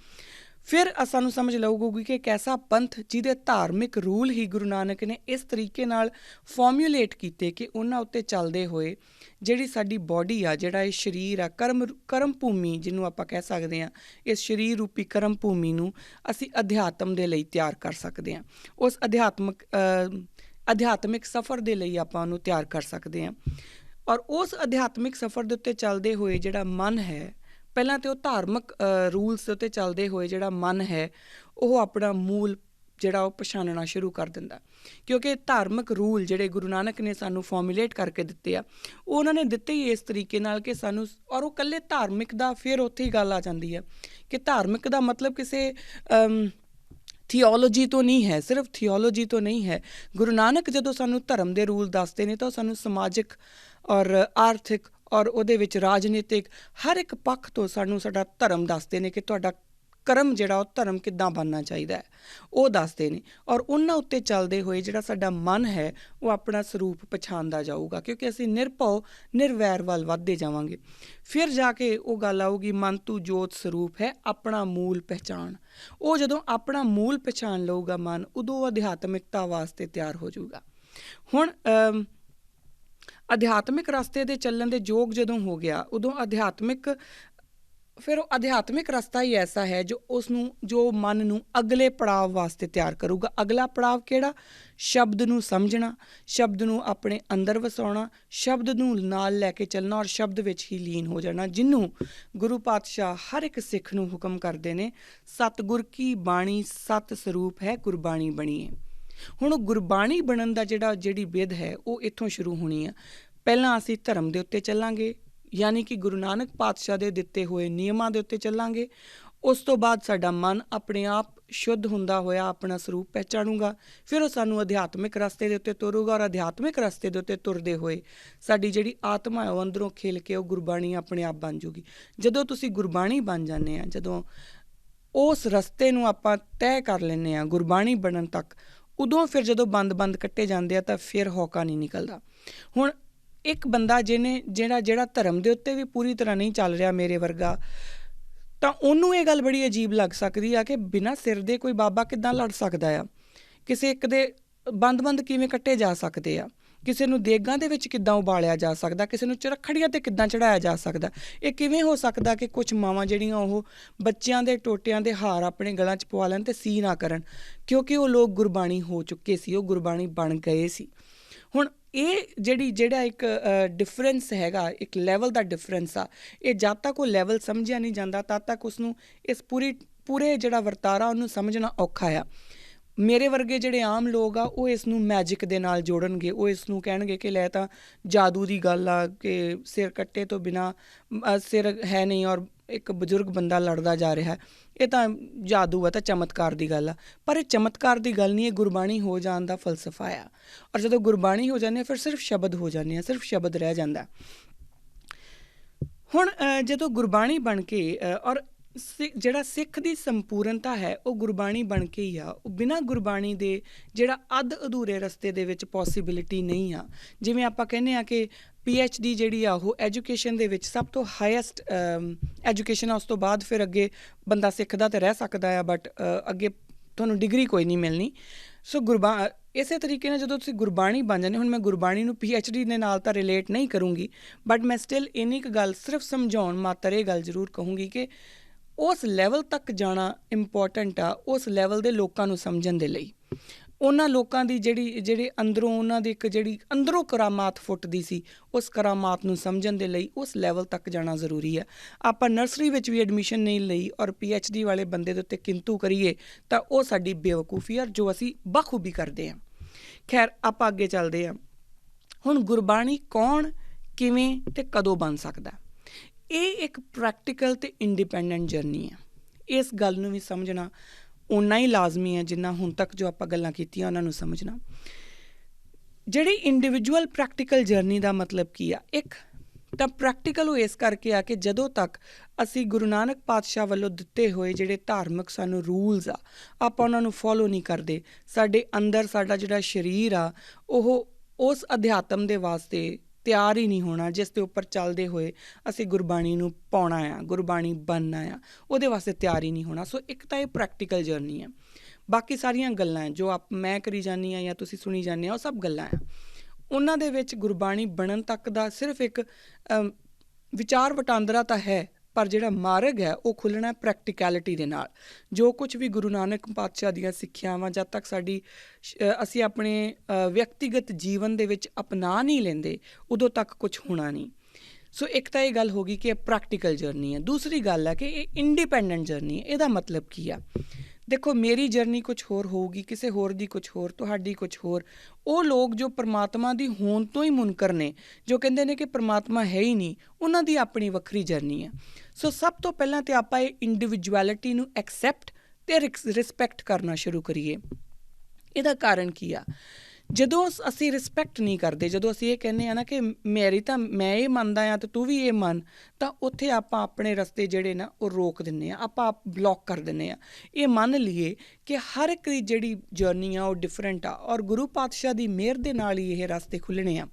ਫਿਰ ਸਾਨੂੰ ਸਮਝ ਲਊਗੀ ਕਿ ਇੱਕ ਐਸਾ ਪੰਥ ਜਿਹਦੇ ਧਾਰਮਿਕ ਰੂਲ ਹੀ ਗੁਰੂ ਨਾਨਕ ਨੇ ਇਸ ਤਰੀਕੇ ਨਾਲ ਫਾਰਮੂਲੇਟ ਕੀਤੇ ਕਿ ਉਹਨਾਂ ਉੱਤੇ ਚੱਲਦੇ ਹੋਏ ਜਿਹੜੀ ਸਾਡੀ ਬੋਡੀ ਆ, ਜਿਹੜਾ ਇਹ ਸਰੀਰ ਆ, ਕਰਮ ਭੂਮੀ ਜਿਹਨੂੰ ਆਪਾਂ ਕਹਿ ਸਕਦੇ ਹਾਂ, ਇਸ ਸਰੀਰ ਰੂਪੀ ਕਰਮ ਭੂਮੀ ਨੂੰ ਅਸੀਂ ਅਧਿਆਤਮ ਦੇ ਲਈ ਤਿਆਰ ਕਰ ਸਕਦੇ ਹਾਂ। ਉਸ ਅਧਿਆਤਮਿਕ ਸਫ਼ਰ ਦੇ ਲਈ ਆਪਾਂ ਉਹਨੂੰ ਤਿਆਰ ਕਰ ਸਕਦੇ ਹਾਂ। ਔਰ ਉਸ ਅਧਿਆਤਮਿਕ ਸਫ਼ਰ ਦੇ ਉੱਤੇ ਚੱਲਦੇ ਹੋਏ ਜਿਹੜਾ ਮਨ ਹੈ, ਪਹਿਲਾਂ ਤਾਂ ਉਹ ਧਾਰਮਿਕ ਰੂਲਸ ਦੇ ਉੱਤੇ ਚੱਲਦੇ ਹੋਏ ਜਿਹੜਾ ਮਨ ਹੈ ਉਹ ਆਪਣਾ ਮੂਲ ਜਿਹੜਾ ਉਹ ਪਛਾਣਨਾ ਸ਼ੁਰੂ ਕਰ ਦਿੰਦਾ, ਕਿਉਂਕਿ ਧਾਰਮਿਕ ਰੂਲ ਜਿਹੜੇ ਗੁਰੂ ਨਾਨਕ ਨੇ ਸਾਨੂੰ ਫਾਰਮੂਲੇਟ ਕਰਕੇ ਦਿੱਤੇ ਆ, ਉਹ ਉਹਨਾਂ ਨੇ ਦਿੱਤੇ ਹੀ ਇਸ ਤਰੀਕੇ ਨਾਲ ਕਿ ਸਾਨੂੰ, ਔਰ ਉਹ ਇਕੱਲੇ ਧਾਰਮਿਕ ਦਾ ਫਿਰ ਉੱਥੇ ਹੀ ਗੱਲ ਆ ਜਾਂਦੀ ਹੈ ਕਿ ਧਾਰਮਿਕ ਦਾ ਮਤਲਬ ਕਿਸੇ ਥੀਓਲੋਜੀ ਤੋਂ ਨਹੀਂ ਹੈ, ਸਿਰਫ ਥੀਓਲੋਜੀ ਤੋਂ ਨਹੀਂ ਹੈ। ਗੁਰੂ ਨਾਨਕ ਜਦੋਂ ਸਾਨੂੰ ਧਰਮ ਦੇ ਰੂਲ ਦੱਸਦੇ ਨੇ ਤਾਂ ਉਹ ਸਾਨੂੰ ਸਮਾਜਿਕ ਔਰ ਆਰਥਿਕ ਔਰ ਉਹਦੇ ਵਿੱਚ ਰਾਜਨੀਤਿਕ ਹਰ ਇੱਕ ਪੱਖ ਤੋਂ ਸਾਨੂੰ ਸਾਡਾ ਧਰਮ ਦੱਸਦੇ ਨੇ ਕਿ ਤੁਹਾਡਾ ਕਰਮ ਜਿਹੜਾ ਉਹ ਧਰਮ ਕਿੱਦਾਂ ਬਣਨਾ ਚਾਹੀਦਾ ਹੈ, ਉਹ ਦੱਸਦੇ ਨੇ। ਔਰ ਉਹਨਾਂ ਉੱਤੇ ਚੱਲਦੇ ਹੋਏ ਜਿਹੜਾ ਸਾਡਾ ਮਨ ਹੈ ਉਹ ਆਪਣਾ ਸਰੂਪ ਪਛਾਣਦਾ ਜਾਊਗਾ, ਕਿਉਂਕਿ ਅਸੀਂ ਨਿਰਭਉ ਨਿਰਵੈਰ ਵੱਲ ਵੱਧਦੇ ਜਾਵਾਂਗੇ। ਫਿਰ ਜਾ ਕੇ ਉਹ ਗੱਲ ਆਊਗੀ, ਮਨ ਤੂੰ ਜੋਤ ਸਰੂਪ ਹੈ ਆਪਣਾ ਮੂਲ ਪਹਿਚਾਣ। ਉਹ ਜਦੋਂ ਆਪਣਾ ਮੂਲ ਪਛਾਣ ਲਊਗਾ ਮਨ, ਉਦੋਂ ਅਧਿਆਤਮਿਕਤਾ ਵਾਸਤੇ ਤਿਆਰ ਹੋ ਜਾਊਗਾ। ਹੁਣ ਅਧਿਆਤਮਿਕ ਰਸਤੇ ਦੇ ਚੱਲਣ ਦੇ ਯੋਗ ਜਦੋਂ ਹੋ ਗਿਆ, ਉਦੋਂ ਫਿਰ ਉਹ ਅਧਿਆਤਮਿਕ ਰਸਤਾ ਹੀ ਐਸਾ ਹੈ ਜੋ ਮਨ ਨੂੰ ਅਗਲੇ ਪੜਾਅ ਵਾਸਤੇ ਤਿਆਰ ਕਰੂਗਾ। ਅਗਲਾ ਪੜਾਅ ਕਿਹੜਾ? ਸ਼ਬਦ ਨੂੰ ਸਮਝਣਾ, ਸ਼ਬਦ ਨੂੰ ਆਪਣੇ ਅੰਦਰ ਵਸਾਉਣਾ, ਸ਼ਬਦ ਨੂੰ ਨਾਲ ਲੈ ਕੇ ਚੱਲਣਾ ਔਰ ਸ਼ਬਦ ਵਿੱਚ ਹੀ ਲੀਨ ਹੋ ਜਾਣਾ, ਜਿਹਨੂੰ ਗੁਰੂ ਪਾਤਸ਼ਾਹ ਹਰ ਇੱਕ ਸਿੱਖ ਨੂੰ ਹੁਕਮ ਕਰਦੇ ਨੇ, ਸਤਿਗੁਰ ਕੀ ਬਾਣੀ ਸਤ ਸਰੂਪ ਹੈ ਗੁਰਬਾਣੀ ਬਣੀਏ। ਹੁਣ ਉਹ ਗੁਰਬਾਣੀ ਬਣਨ ਦਾ ਜਿਹੜੀ ਵਿਧ ਹੈ ਉਹ ਇੱਥੋਂ ਸ਼ੁਰੂ ਹੋਣੀ ਆ। ਪਹਿਲਾਂ ਅਸੀਂ ਧਰਮ ਦੇ ਉੱਤੇ ਚੱਲਾਂਗੇ, ਯਾਨੀ ਕਿ ਗੁਰੂ ਨਾਨਕ ਪਾਤਸ਼ਾਹ ਦੇ ਦਿੱਤੇ ਹੋਏ ਨਿਯਮਾਂ ਦੇ ਉੱਤੇ ਚੱਲਾਂਗੇ। ਉਸ ਤੋਂ ਬਾਅਦ ਸਾਡਾ ਮਨ ਆਪਣੇ ਆਪ ਸ਼ੁੱਧ ਹੁੰਦਾ ਹੋਇਆ ਆਪਣਾ ਸਰੂਪ ਪਹਿਚਾਣੂਗਾ। ਫਿਰ ਉਹ ਸਾਨੂੰ ਅਧਿਆਤਮਿਕ ਰਸਤੇ ਦੇ ਉੱਤੇ ਤੁਰੂਗਾ, ਔਰ ਅਧਿਆਤਮਿਕ ਰਸਤੇ ਦੇ ਉੱਤੇ ਤੁਰਦੇ ਹੋਏ ਸਾਡੀ ਜਿਹੜੀ ਆਤਮਾ ਹੈ ਉਹ ਅੰਦਰੋਂ ਖਿਲ ਕੇ ਉਹ ਗੁਰਬਾਣੀ ਆਪਣੇ ਆਪ ਬਣ ਜੂਗੀ। ਜਦੋਂ ਤੁਸੀਂ ਗੁਰਬਾਣੀ ਬਣ ਜਾਂਦੇ ਆ, ਜਦੋਂ ਉਸ ਰਸਤੇ ਨੂੰ ਆਪਾਂ ਤੈਅ ਕਰ ਲੈਂਦੇ ਹਾਂ ਗੁਰਬਾਣੀ ਬਣਨ ਤੱਕ, ਉਦੋਂ ਫਿਰ ਜਦੋਂ ਬੰਦ ਕੱਟੇ ਜਾਂਦੇ ਆ ਤਾਂ ਫਿਰ ਹੌਕਾ ਨਹੀਂ ਨਿਕਲਦਾ। ਹੁਣ ਇੱਕ ਬੰਦਾ ਜਿਹੜਾ ਧਰਮ ਦੇ ਉੱਤੇ ਵੀ ਪੂਰੀ ਤਰ੍ਹਾਂ ਨਹੀਂ ਚੱਲ ਰਿਹਾ, ਮੇਰੇ ਵਰਗਾ, ਤਾਂ ਉਹਨੂੰ ਇਹ ਗੱਲ ਬੜੀ ਅਜੀਬ ਲੱਗ ਸਕਦੀ ਆ ਕਿ ਬਿਨਾਂ ਸਿਰ ਦੇ ਕੋਈ ਬਾਬਾ ਕਿੱਦਾਂ ਲੜ ਸਕਦਾ ਆ, ਕਿਸੇ ਇੱਕ ਦੇ ਬੰਦ ਕਿਵੇਂ ਕੱਟੇ ਜਾ ਸਕਦੇ ਆ, ਕਿਸੇ ਨੂੰ ਦੇਗਾਂ ਦੇ ਵਿੱਚ ਕਿੱਦਾਂ ਉਬਾਲਿਆ ਜਾ ਸਕਦਾ, ਕਿਸੇ ਨੂੰ ਚਰਖੜੀਆਂ 'ਤੇ ਕਿੱਦਾਂ ਚੜ੍ਹਾਇਆ ਜਾ ਸਕਦਾ। ਇਹ ਕਿਵੇਂ ਹੋ ਸਕਦਾ ਕਿ ਕੁਛ ਮਾਵਾਂ ਜਿਹੜੀਆਂ ਉਹ ਬੱਚਿਆਂ ਦੇ ਟੋਟਿਆਂ ਦੇ ਹਾਰ ਆਪਣੇ ਗਲਾਂ 'ਚ ਪਵਾ ਲੈਣ ਅਤੇ ਸੀ ਨਾ ਕਰਨ, ਕਿਉਂਕਿ ਉਹ ਲੋਕ ਗੁਰਬਾਣੀ ਹੋ ਚੁੱਕੇ ਸੀ, ਉਹ ਗੁਰਬਾਣੀ ਬਣ ਗਏ ਸੀ। ਹੁਣ ਇਹ ਜਿਹੜਾ ਇੱਕ ਡਿਫਰੈਂਸ ਹੈਗਾ, ਇੱਕ ਲੈਵਲ ਦਾ ਡਿਫਰੈਂਸ ਆ, ਇਹ ਜਦ ਤੱਕ ਉਹ ਲੈਵਲ ਸਮਝਿਆ ਨਹੀਂ ਜਾਂਦਾ ਤਦ ਤੱਕ ਉਸਨੂੰ ਇਸ ਪੂਰੇ ਜਿਹੜਾ ਵਰਤਾਰਾ ਉਹਨੂੰ ਸਮਝਣਾ ਔਖਾ ਆ। ਮੇਰੇ ਵਰਗੇ ਜਿਹੜੇ ਆਮ ਲੋਕ ਆ ਉਹ ਇਸ ਨੂੰ ਮੈਜਿਕ ਦੇ ਨਾਲ ਜੋੜਨਗੇ, ਉਹ ਇਸ ਨੂੰ ਕਹਿਣਗੇ ਕਿ ਲੈ ਤਾਂ ਜਾਦੂ ਦੀ ਗੱਲ ਆ ਕਿ ਸਿਰ ਕੱਟੇ ਤੋਂ ਬਿਨਾਂ ਸਿਰ ਹੈ ਨਹੀਂ ਔਰ ਇੱਕ ਬਜ਼ੁਰਗ ਬੰਦਾ ਲੜਦਾ ਜਾ ਰਿਹਾ, ਇਹ ਤਾਂ ਜਾਦੂ ਆ, ਤਾਂ ਚਮਤਕਾਰ ਦੀ ਗੱਲ ਆ। ਪਰ ਇਹ ਚਮਤਕਾਰ ਦੀ ਗੱਲ ਨਹੀਂ, ਇਹ ਗੁਰਬਾਣੀ ਹੋ ਜਾਣ ਦਾ ਫਲਸਫਾ ਆ। ਔਰ ਜਦੋਂ ਗੁਰਬਾਣੀ ਹੋ ਜਾਂਦੇ ਆ ਫਿਰ ਸਿਰਫ ਸ਼ਬਦ ਹੋ ਜਾਂਦੇ ਆ, ਸਿਰਫ ਸ਼ਬਦ ਰਹਿ ਜਾਂਦਾ। ਹੁਣ ਜਦੋਂ ਗੁਰਬਾਣੀ ਬਣ ਕੇ ਔਰ ਜਿਹੜਾ ਸਿੱਖ ਦੀ ਸੰਪੂਰਨਤਾ ਹੈ ਉਹ ਗੁਰਬਾਣੀ ਬਣ ਕੇ ਹੀ ਆ। ਉਹ ਬਿਨਾਂ ਗੁਰਬਾਣੀ ਦੇ ਜਿਹੜਾ ਅੱਧ ਅਧੂਰੇ ਰਸਤੇ ਦੇ ਵਿੱਚ ਪੋਸੀਬਿਲਿਟੀ ਨਹੀਂ ਆ। ਜਿਵੇਂ ਆਪਾਂ ਕਹਿੰਦੇ ਆ ਕਿ PhD ਜਿਹੜੀ ਆ ਉਹ ਐਜੂਕੇਸ਼ਨ ਦੇ ਵਿੱਚ ਸਭ ਤੋਂ ਹਾਈਐਸਟ ਐਜੂਕੇਸ਼ਨ ਆ, ਉਸ ਤੋਂ ਬਾਅਦ ਫਿਰ ਅੱਗੇ ਬੰਦਾ ਸਿੱਖਦਾ ਤਾਂ ਰਹਿ ਸਕਦਾ ਆ, ਬਟ ਅੱਗੇ ਤੁਹਾਨੂੰ ਡਿਗਰੀ ਕੋਈ ਨਹੀਂ ਮਿਲਣੀ। ਸੋ ਇਸੇ ਤਰੀਕੇ ਨਾਲ ਜਦੋਂ ਤੁਸੀਂ ਗੁਰਬਾਣੀ ਬਣ ਜਾਂਦੇ, ਹੁਣ ਮੈਂ ਗੁਰਬਾਣੀ ਨੂੰ PhD ਦੇ ਨਾਲ ਤਾਂ ਰਿਲੇਟ ਨਹੀਂ ਕਰੂੰਗੀ, ਬਟ ਮੈਂ ਸਟਿਲ ਇੰਨੀ ਕੁ ਗੱਲ ਸਿਰਫ ਸਮਝਾਉਣ ਮਾਤਰ ਇਹ ਗੱਲ ਜ਼ਰੂਰ ਕਹੂੰਗੀ ਕਿ ਉਸ ਲੈਵਲ ਤੱਕ ਜਾਣਾ ਇੰਪੋਰਟੈਂਟ ਆ, ਉਸ ਲੈਵਲ ਦੇ ਲੋਕਾਂ ਨੂੰ ਸਮਝਣ ਦੇ ਲਈ। ਉਹਨਾਂ ਲੋਕਾਂ ਦੀ ਜਿਹੜੇ ਅੰਦਰੋਂ ਉਹਨਾਂ ਦੀ ਇੱਕ ਜਿਹੜੀ ਅੰਦਰੋਂ ਕਰਾਮਾਤ ਫੁੱਟਦੀ ਸੀ, ਉਸ ਕਰਾਮਾਤ ਨੂੰ ਸਮਝਣ ਦੇ ਲਈ ਉਸ ਲੈਵਲ ਤੱਕ ਜਾਣਾ ਜ਼ਰੂਰੀ ਹੈ। ਆਪਾਂ ਨਰਸਰੀ ਵਿੱਚ ਵੀ ਐਡਮਿਸ਼ਨ ਨਹੀਂ ਲਈ ਔਰ PhD ਵਾਲੇ ਬੰਦੇ ਦੇ ਉੱਤੇ ਕਿੰਤੂ ਕਰੀਏ ਤਾਂ ਉਹ ਸਾਡੀ ਬੇਵਕੂਫੀ ਆ, ਜੋ ਅਸੀਂ ਬਾਖੂਬੀ ਕਰਦੇ ਹਾਂ। ਖੈਰ, ਆਪਾਂ ਅੱਗੇ ਚੱਲਦੇ ਹਾਂ। ਹੁਣ ਗੁਰਬਾਣੀ ਕੌਣ, ਕਿਵੇਂ ਅਤੇ ਕਦੋਂ ਬਣ ਸਕਦਾ, ਇਹ ਇੱਕ ਪ੍ਰੈਕਟੀਕਲ ਅਤੇ ਇੰਡੀਪੈਂਡੈਂਟ ਜਰਨੀ ਹੈ। ਇਸ ਗੱਲ ਨੂੰ ਵੀ ਸਮਝਣਾ ਓਨਾ ਹੀ ਲਾਜ਼ਮੀ ਹੈ ਜਿੰਨਾ ਹੁਣ ਤੱਕ ਜੋ ਆਪਾਂ ਗੱਲਾਂ ਕੀਤੀਆਂ ਉਹਨਾਂ ਨੂੰ ਸਮਝਣਾ। ਜਿਹੜੀ ਇੰਡੀਵਿਜੂਅਲ ਪ੍ਰੈਕਟੀਕਲ ਜਰਨੀ ਦਾ ਮਤਲਬ ਕੀ ਆ? ਇੱਕ ਤਾਂ ਪ੍ਰੈਕਟੀਕਲ ਉਹ ਇਸ ਕਰਕੇ ਆ ਕਿ ਜਦੋਂ ਤੱਕ ਅਸੀਂ ਗੁਰੂ ਨਾਨਕ ਪਾਤਸ਼ਾਹ ਵੱਲੋਂ ਦਿੱਤੇ ਹੋਏ ਜਿਹੜੇ ਧਾਰਮਿਕ ਸਾਨੂੰ ਰੂਲਸ ਆ, ਆਪਾਂ ਉਹਨਾਂ ਨੂੰ ਫੋਲੋ ਨਹੀਂ ਕਰਦੇ, ਸਾਡੇ ਅੰਦਰ ਸਾਡਾ ਜਿਹੜਾ ਸਰੀਰ ਆ ਉਹ ਉਸ ਅਧਿਆਤਮ ਦੇ ਵਾਸਤੇ ਤਿਆਰ ਹੀ ਨਹੀਂ ਹੋਣਾ ਜਿਸ ਦੇ ਉੱਪਰ ਚੱਲਦੇ ਹੋਏ ਅਸੀਂ ਗੁਰਬਾਣੀ ਨੂੰ ਪਾਉਣਾ ਆ, ਗੁਰਬਾਣੀ ਬਣਨਾ ਆ, ਉਹਦੇ ਵਾਸਤੇ ਤਿਆਰ ਹੀ ਨਹੀਂ ਹੋਣਾ। ਸੋ ਇੱਕ ਤਾਂ ਇਹ ਪ੍ਰੈਕਟੀਕਲ ਜਰਨੀ ਆ। ਬਾਕੀ ਸਾਰੀਆਂ ਗੱਲਾਂ ਜੋ ਮੈਂ ਕਰੀ ਜਾਂਦੀ ਹਾਂ ਜਾਂ ਤੁਸੀਂ ਸੁਣੀ ਜਾਂਦੇ ਆ, ਉਹ ਸਭ ਗੱਲਾਂ ਆ। ਉਹਨਾਂ ਦੇ ਵਿੱਚ ਗੁਰਬਾਣੀ ਬਣਨ ਤੱਕ ਦਾ ਸਿਰਫ ਇੱਕ ਵਿਚਾਰ ਵਟਾਂਦਰਾ ਤਾਂ ਹੈ, ਪਰ ਜਿਹੜਾ ਮਾਰਗ ਹੈ ਉਹ ਖੁੱਲ੍ਹਣਾ ਪ੍ਰੈਕਟੀਕੈਲਿਟੀ ਦੇ ਨਾਲ। ਜੋ ਕੁਛ ਵੀ ਗੁਰੂ ਨਾਨਕ ਪਾਤਸ਼ਾਹ ਦੀਆਂ ਸਿੱਖਿਆਵਾਂ ਜਦ ਤੱਕ ਅਸੀਂ ਆਪਣੇ ਵਿਅਕਤੀਗਤ ਜੀਵਨ ਦੇ ਵਿੱਚ ਅਪਣਾ ਨਹੀਂ ਲੈਂਦੇ, ਉਦੋਂ ਤੱਕ ਕੁਛ ਹੋਣਾ ਨਹੀਂ। ਸੋ ਇੱਕ ਤਾਂ ਇਹ ਗੱਲ ਹੋ ਗਈ ਕਿ ਇਹ ਪ੍ਰੈਕਟੀਕਲ ਜਰਨੀ ਹੈ। ਦੂਸਰੀ ਗੱਲ ਹੈ ਕਿ ਇਹ ਇੰਡੀਪੈਂਡੈਂਟ ਜਰਨੀ ਹੈ। ਇਹਦਾ ਮਤਲਬ ਕੀ ਆ? ਦੇਖੋ, ਮੇਰੀ ਜਰਨੀ ਕੁਛ ਹੋਰ ਹੋਊਗੀ, ਕਿਸੇ ਹੋਰ ਦੀ ਕੁਛ ਹੋਰ, ਤੁਹਾਡੀ ਕੁਛ ਹੋਰ। ਉਹ ਲੋਕ ਜੋ ਪਰਮਾਤਮਾ ਦੀ ਹੋਂਦ ਤੋਂ ਹੀ ਮੁਨਕਰ ਨੇ, ਜੋ ਕਹਿੰਦੇ ਨੇ ਕਿ ਪਰਮਾਤਮਾ ਹੈ ਹੀ ਨਹੀਂ, ਉਹਨਾਂ ਦੀ ਆਪਣੀ ਵੱਖਰੀ ਜਰਨੀ ਹੈ। ਸੋ ਸਭ ਤੋਂ ਪਹਿਲਾਂ ਤਾਂ ਆਪਾਂ ਇਹ ਇੰਡੀਵਿਜੁਅਲਿਟੀ ਨੂੰ ਐਕਸੈਪਟ ਅਤੇ ਰਿਸਪੈਕਟ ਕਰਨਾ ਸ਼ੁਰੂ ਕਰੀਏ। ਇਹਦਾ ਕਾਰਨ ਕੀ ਆ? ਜਦੋਂ ਅਸੀਂ ਰਿਸਪੈਕਟ ਨਹੀਂ ਕਰਦੇ, ਜਦੋਂ ਅਸੀਂ ਇਹ ਕਹਿੰਦੇ ਹਾਂ ਨਾ ਕਿ ਮੈਂ ਇਹ ਮੰਨਦਾ ਹਾਂ ਅਤੇ ਤੂੰ ਵੀ ਇਹ ਮੰਨ, ਤਾਂ ਉੱਥੇ ਆਪਾਂ ਆਪਣੇ ਰਸਤੇ ਜਿਹੜੇ ਨਾ ਉਹ ਰੋਕ ਦਿੰਦੇ ਹਾਂ, ਆਪਾਂ ਬਲੋਕ ਕਰ ਦਿੰਦੇ ਹਾਂ। ਇਹ ਮੰਨ ਲਈਏ ਕਿ ਹਰ ਇੱਕ ਦੀ ਜਿਹੜੀ ਜਰਨੀ ਆ ਉਹ ਡਿਫਰੈਂਟ ਆ, ਔਰ ਗੁਰੂ ਪਾਤਸ਼ਾਹ ਦੀ ਮਿਹਰ ਦੇ ਨਾਲ ਹੀ ਇਹ ਰਸਤੇ ਖੁੱਲ੍ਹਣੇ ਆ।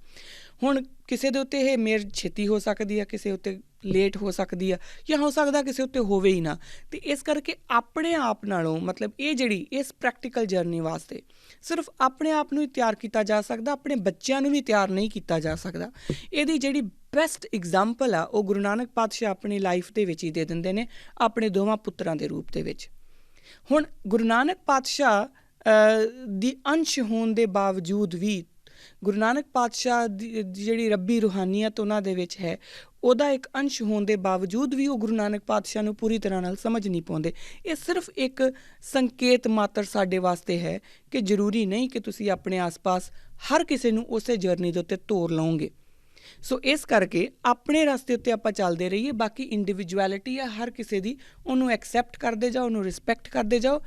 ਹੁਣ ਕਿਸੇ ਦੇ ਉੱਤੇ ਇਹ ਮਿਹਰ ਛੇਤੀ ਹੋ ਸਕਦੀ ਆ, ਕਿਸੇ ਉੱਤੇ ਲੇਟ ਹੋ ਸਕਦੀ ਆ, ਜਾਂ ਹੋ ਸਕਦਾ ਕਿਸੇ ਉੱਤੇ ਹੋਵੇ ਹੀ ਨਾ। ਅਤੇ ਇਸ ਕਰਕੇ ਆਪਣੇ ਆਪ ਨਾਲੋਂ ਮਤਲਬ ਇਸ ਪ੍ਰੈਕਟੀਕਲ ਜਰਨੀ ਵਾਸਤੇ ਸਿਰਫ ਆਪਣੇ ਆਪ ਨੂੰ ਹੀ ਤਿਆਰ ਕੀਤਾ ਜਾ ਸਕਦਾ, ਆਪਣੇ ਬੱਚਿਆਂ ਨੂੰ ਵੀ ਤਿਆਰ ਨਹੀਂ ਕੀਤਾ ਜਾ ਸਕਦਾ। ਇਹਦੀ ਜਿਹੜੀ ਬੈਸਟ ਐਗਜ਼ਾਮਪਲ ਆ ਉਹ ਗੁਰੂ ਨਾਨਕ ਪਾਤਸ਼ਾਹ ਆਪਣੀ ਲਾਈਫ ਦੇ ਵਿੱਚ ਹੀ ਦੇ ਦਿੰਦੇ ਨੇ, ਆਪਣੇ ਦੋਵਾਂ ਪੁੱਤਰਾਂ ਦੇ ਰੂਪ ਦੇ ਵਿੱਚ। ਹੁਣ ਗੁਰੂ ਨਾਨਕ ਪਾਤਸ਼ਾਹ ਦੀ ਅੰਸ਼ ਹੋਣ ਦੇ ਬਾਵਜੂਦ ਵੀ, ਗੁਰੂ ਨਾਨਕ ਪਾਤਸ਼ਾਹ ਦੀ ਜਿਹੜੀ ਰੱਬੀ ਰੂਹਾਨੀਅਤ ਉਹਨਾਂ ਦੇ ਵਿੱਚ ਹੈ, ਉਹਦਾ ਇੱਕ ਅੰਸ਼ ਹੋਣ ਦੇ ਬਾਵਜੂਦ ਵੀ ਉਹ ਗੁਰੂ ਨਾਨਕ ਪਾਤਸ਼ਾਹ ਨੂੰ ਪੂਰੀ ਤਰ੍ਹਾਂ ਨਾਲ ਸਮਝ ਨਹੀਂ ਪਾਉਂਦੇ। ਇਹ ਸਿਰਫ ਇੱਕ ਸੰਕੇਤ ਮਾਤਰ ਸਾਡੇ ਵਾਸਤੇ ਹੈ ਕਿ ਜ਼ਰੂਰੀ ਨਹੀਂ ਕਿ ਤੁਸੀਂ ਆਪਣੇ ਆਸ-ਪਾਸ ਹਰ ਕਿਸੇ ਨੂੰ ਉਸੇ ਜਰਨੀ ਦੇ ਉੱਤੇ ਤੋਰ ਲਓਗੇ। ਸੋ ਇਸ ਕਰਕੇ ਆਪਣੇ ਰਸਤੇ ਉੱਤੇ ਆਪਾਂ ਚੱਲਦੇ ਰਹੀਏ। ਬਾਕੀ ਇੰਡੀਵਿਜੁਅਲਿਟੀ ਆ ਹਰ ਕਿਸੇ ਦੀ, ਉਹਨੂੰ ਐਕਸੈਪਟ ਕਰਦੇ ਜਾਓ, ਉਹਨੂੰ ਰਿਸਪੈਕਟ ਕਰਦੇ ਜਾਓ।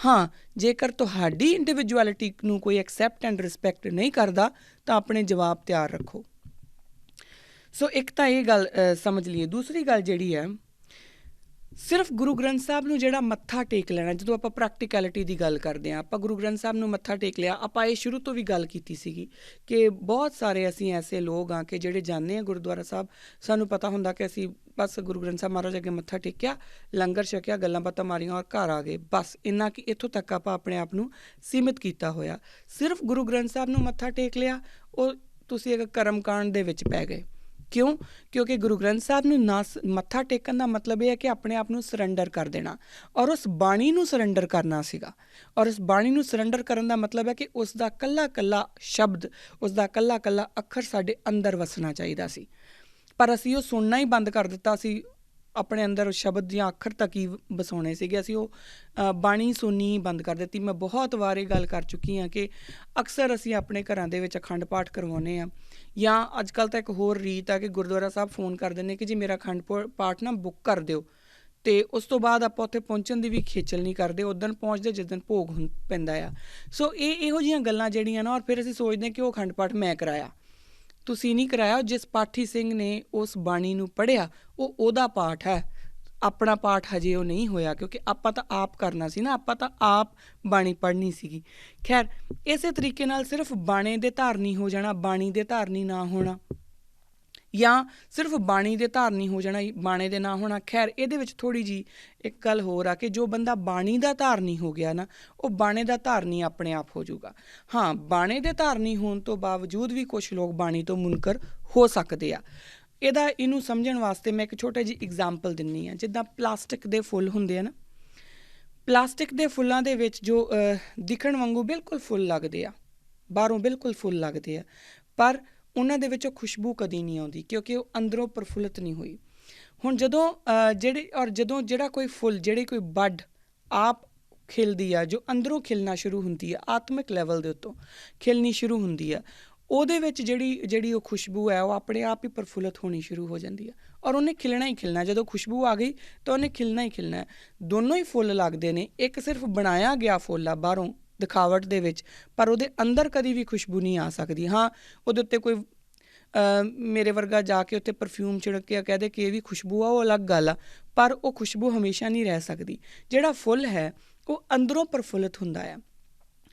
ਹਾਂ, ਜੇਕਰ ਤੁਹਾਡੀ ਇੰਡੀਵਿਜੁਅਲਿਟੀ ਨੂੰ ਕੋਈ ਐਕਸੈਪਟ ਐਂਡ ਰਿਸਪੈਕਟ ਨਹੀਂ ਕਰਦਾ ਤਾਂ ਆਪਣੇ ਜਵਾਬ ਤਿਆਰ ਰੱਖੋ। ਸੋ ਇੱਕ ਤਾਂ ਇਹ ਗੱਲ ਸਮਝ ਲਈਏ। ਦੂਸਰੀ ਗੱਲ ਜਿਹੜੀ ਹੈ, ਸਿਰਫ ਗੁਰੂ ਗ੍ਰੰਥ ਸਾਹਿਬ ਨੂੰ ਜਿਹੜਾ ਮੱਥਾ ਟੇਕ ਲੈਣਾ, ਜਦੋਂ ਆਪਾਂ ਪ੍ਰੈਕਟੀਕੈਲਿਟੀ ਦੀ ਗੱਲ ਕਰਦੇ ਹਾਂ, ਆਪਾਂ ਗੁਰੂ ਗ੍ਰੰਥ ਸਾਹਿਬ ਨੂੰ ਮੱਥਾ ਟੇਕ ਲਿਆ। ਆਪਾਂ ਇਹ ਸ਼ੁਰੂ ਤੋਂ ਵੀ ਗੱਲ ਕੀਤੀ ਸੀਗੀ ਕਿ ਬਹੁਤ ਸਾਰੇ ਅਸੀਂ ਐਸੇ ਲੋਕ ਹਾਂ ਕਿ ਜਿਹੜੇ ਜਾਂਦੇ ਹਾਂ ਗੁਰਦੁਆਰਾ ਸਾਹਿਬ, ਸਾਨੂੰ ਪਤਾ ਹੁੰਦਾ ਕਿ ਅਸੀਂ ਬਸ ਗੁਰੂ ਗ੍ਰੰਥ ਸਾਹਿਬ ਮਹਾਰਾਜ ਅੱਗੇ ਮੱਥਾ ਟੇਕਿਆ, ਲੰਗਰ ਛਕਿਆ, ਗੱਲਾਂ ਬਾਤਾਂ ਮਾਰੀਆਂ ਔਰ ਘਰ ਆ ਗਏ, ਬਸ ਇੰਨਾ ਕਿ ਇੱਥੋਂ ਤੱਕ ਆਪਾਂ ਆਪਣੇ ਆਪ ਨੂੰ ਸੀਮਿਤ ਕੀਤਾ ਹੋਇਆ। ਸਿਰਫ ਗੁਰੂ ਗ੍ਰੰਥ ਸਾਹਿਬ ਨੂੰ ਮੱਥਾ ਟੇਕ ਲਿਆ, ਉਹ ਤੁਸੀਂ ਇੱਕ ਕਰਮਕਾਂਡ ਦੇ ਵਿੱਚ ਪੈ ਗਏ। ਕਿਉਂ? ਕਿਉਂਕਿ ਗੁਰੂ ਗ੍ਰੰਥ ਸਾਹਿਬ ਨੂੰ ਨਾ ਮੱਥਾ ਟੇਕਣ ਦਾ ਮਤਲਬ ਇਹ ਹੈ ਕਿ ਆਪਣੇ ਆਪ ਨੂੰ ਸਰੈਂਡਰ ਕਰ ਦੇਣਾ ਔਰ ਉਸ ਬਾਣੀ ਨੂੰ ਸਰੈਂਡਰ ਕਰਨਾ ਸੀਗਾ। ਔਰ ਉਸ ਬਾਣੀ ਨੂੰ ਸਰੈਂਡਰ ਕਰਨ ਦਾ ਮਤਲਬ ਹੈ ਕਿ ਉਸ ਦਾ ਕੱਲਾ ਕੱਲਾ ਸ਼ਬਦ, ਉਸ ਦਾ ਕੱਲਾ ਕੱਲਾ ਅੱਖਰ ਸਾਡੇ ਅੰਦਰ ਵਸਣਾ ਚਾਹੀਦਾ ਸੀ। ਪਰ ਅਸੀਂ ਉਹ ਸੁਣਨਾ ਹੀ ਬੰਦ ਕਰ ਦਿੱਤਾ ਸੀ। ਆਪਣੇ ਅੰਦਰ ਸ਼ਬਦ ਜਾਂ ਅੱਖਰ ਤੱਕ ਹੀ ਵਸਾਉਣੇ ਸੀਗੇ, ਅਸੀਂ ਉਹ ਬਾਣੀ ਸੁਣਨੀ ਹੀ ਬੰਦ ਕਰ ਦਿੱਤੀ। ਮੈਂ ਬਹੁਤ ਵਾਰ ਇਹ ਗੱਲ ਕਰ ਚੁੱਕੀ ਹਾਂ ਕਿ ਅਕਸਰ ਅਸੀਂ ਆਪਣੇ ਘਰਾਂ ਦੇ ਵਿੱਚ ਅਖੰਡ ਪਾਠ ਕਰਵਾਉਂਦੇ ਹਾਂ, ਜਾਂ ਅੱਜ ਕੱਲ੍ਹ ਤਾਂ ਇੱਕ ਹੋਰ ਰੀਤ ਆ ਕਿ ਗੁਰਦੁਆਰਾ ਸਾਹਿਬ ਫੋਨ ਕਰ ਦਿੰਦੇ ਕਿ ਜੀ ਮੇਰਾ ਅਖੰਡ ਪਾਠ ਨਾ ਬੁੱਕ ਕਰ ਦਿਓ, ਅਤੇ ਉਸ ਤੋਂ ਬਾਅਦ ਆਪਾਂ ਉੱਥੇ ਪਹੁੰਚਣ ਦੀ ਵੀ ਖੇਚਲ ਨਹੀਂ ਕਰਦੇ, ਉੱਦਣ ਪਹੁੰਚਦੇ ਜਿਸ ਦਿਨ ਭੋਗ ਪੈਂਦਾ ਆ। ਸੋ ਇਹੋ ਜਿਹੀਆਂ ਗੱਲਾਂ ਜਿਹੜੀਆਂ ਨਾ, ਔਰ ਫਿਰ ਅਸੀਂ ਸੋਚਦੇ ਕਿ ਉਹ ਅਖੰਡ ਪਾਠ ਮੈਂ ਕਰਾਇਆ। ਤੁਸੀਂ ਨਹੀਂ ਕਰਾਇਆ। ਜਿਸ ਪਾਠੀ ਸਿੰਘ ਨੇ ਉਸ ਬਾਣੀ ਨੂੰ ਪੜ੍ਹਿਆ ਉਹ ਉਹਦਾ ਪਾਠ ਹੈ, ਆਪਣਾ ਪਾਠ ਹਜੇ ਉਹ ਨਹੀਂ ਹੋਇਆ, ਕਿਉਂਕਿ ਆਪਾਂ ਤਾਂ ਆਪ ਕਰਨਾ ਸੀ ਨਾ, ਆਪਾਂ ਤਾਂ ਆਪ ਬਾਣੀ ਪੜ੍ਹਨੀ ਸੀਗੀ। ਖੈਰ, ਇਸੇ ਤਰੀਕੇ ਨਾਲ ਸਿਰਫ ਬਾਣੇ ਦੇ ਧਾਰਨੀ ਹੋ ਜਾਣਾ, ਬਾਣੀ ਦੇ ਧਾਰਨੀ ਨਾ ਹੋਣਾ, ਜਾਂ ਸਿਰਫ ਬਾਣੀ ਦੇ ਧਾਰਨੀ ਹੋ ਜਾਣਾ, ਬਾਣੇ ਦੇ ਨਾ ਹੋਣਾ। ਖੈਰ, ਇਹਦੇ ਵਿੱਚ ਥੋੜ੍ਹੀ ਜਿਹੀ ਇੱਕ ਗੱਲ ਹੋਰ ਆ ਕਿ ਜੋ ਬੰਦਾ ਬਾਣੀ ਦਾ ਧਾਰਨੀ ਹੋ ਗਿਆ ਨਾ, ਉਹ ਬਾਣੇ ਦਾ ਧਾਰਨੀ ਆਪਣੇ ਆਪ ਹੋ ਜਾਊਗਾ। ਹਾਂ, ਬਾਣੇ ਦੇ ਧਾਰਨੀ ਹੋਣ ਤੋਂ ਬਾਵਜੂਦ ਵੀ ਕੁਛ ਲੋਕ ਬਾਣੀ ਤੋਂ ਮੁਨਕਰ ਹੋ ਸਕਦੇ ਆ। ਇਹਨੂੰ ਸਮਝਣ ਵਾਸਤੇ ਮੈਂ ਇੱਕ ਛੋਟਾ ਜਿਹੀ ਐਗਜ਼ਾਮਪਲ ਦਿੰਦੀ ਹਾਂ। ਜਿੱਦਾਂ ਪਲਾਸਟਿਕ ਦੇ ਫੁੱਲ ਹੁੰਦੇ ਆ ਨਾ, ਪਲਾਸਟਿਕ ਦੇ ਫੁੱਲਾਂ ਦੇ ਵਿੱਚ ਜੋ ਦਿਖਣ ਵਾਂਗੂ ਬਿਲਕੁਲ ਫੁੱਲ ਲੱਗਦੇ ਆ, ਬਾਹਰੋਂ ਬਿਲਕੁਲ ਫੁੱਲ ਲੱਗਦੇ ਆ, ਪਰ ਉਹਨਾਂ ਦੇ ਵਿੱਚੋਂ ਖੁਸ਼ਬੂ ਕਦੀ ਨਹੀਂ ਆਉਂਦੀ, ਕਿਉਂਕਿ ਉਹ ਅੰਦਰੋਂ ਪ੍ਰਫੁੱਲਿਤ ਨਹੀਂ ਹੋਈ। ਹੁਣ ਜਦੋਂ ਜਿਹੜਾ ਕੋਈ ਫੁੱਲ, ਜਿਹੜੀ ਕੋਈ ਬੱਡ ਆਪ ਖਿਲਦੀ ਆ, ਜੋ ਅੰਦਰੋਂ ਖਿਲਣਾ ਸ਼ੁਰੂ ਹੁੰਦੀ ਆ, ਆਤਮਿਕ ਲੈਵਲ ਦੇ ਉੱਤੋਂ ਖਿਲਣੀ ਸ਼ੁਰੂ ਹੁੰਦੀ ਆ, ਉਹਦੇ ਵਿੱਚ ਜਿਹੜੀ ਉਹ ਖੁਸ਼ਬੂ ਹੈ ਉਹ ਆਪਣੇ ਆਪ ਹੀ ਪ੍ਰਫੁੱਲਿਤ ਹੋਣੀ ਸ਼ੁਰੂ ਹੋ ਜਾਂਦੀ ਆ, ਔਰ ਉਹਨੇ ਖਿਲਣਾ ਹੀ ਖਿਲਣਾ। ਜਦੋਂ ਖੁਸ਼ਬੂ ਆ ਗਈ ਤਾਂ ਉਹਨੇ ਖਿਲਣਾ ਹੀ ਖਿਲਣਾ। ਦੋਨੋਂ ਹੀ ਫੁੱਲ ਲੱਗਦੇ ਨੇ। ਇੱਕ ਸਿਰਫ ਬਣਾਇਆ ਗਿਆ ਫੁੱਲ ਆ ਬਾਹਰੋਂ ਦਿਖਾਵਟ ਦੇ ਵਿੱਚ, ਪਰ ਉਹਦੇ ਅੰਦਰ ਕਦੀ ਵੀ ਖੁਸ਼ਬੂ ਨਹੀਂ ਆ ਸਕਦੀ। ਹਾਂ, ਉਹਦੇ ਉੱਤੇ ਕੋਈ ਮੇਰੇ ਵਰਗਾ ਜਾ ਕੇ ਉੱਤੇ ਪਰਫਿਊਮ ਛਿੜਕ ਕੇ ਕਹਿ ਦੇ ਕਿ ਇਹ ਵੀ ਖੁਸ਼ਬੂ ਆ, ਉਹ ਅਲੱਗ ਗੱਲ ਆ, ਪਰ ਉਹ ਖੁਸ਼ਬੂ ਹਮੇਸ਼ਾ ਨਹੀਂ ਰਹਿ ਸਕਦੀ। ਜਿਹੜਾ ਫੁੱਲ ਹੈ ਉਹ ਅੰਦਰੋਂ ਪ੍ਰਫੁੱਲਿਤ ਹੁੰਦਾ ਆ,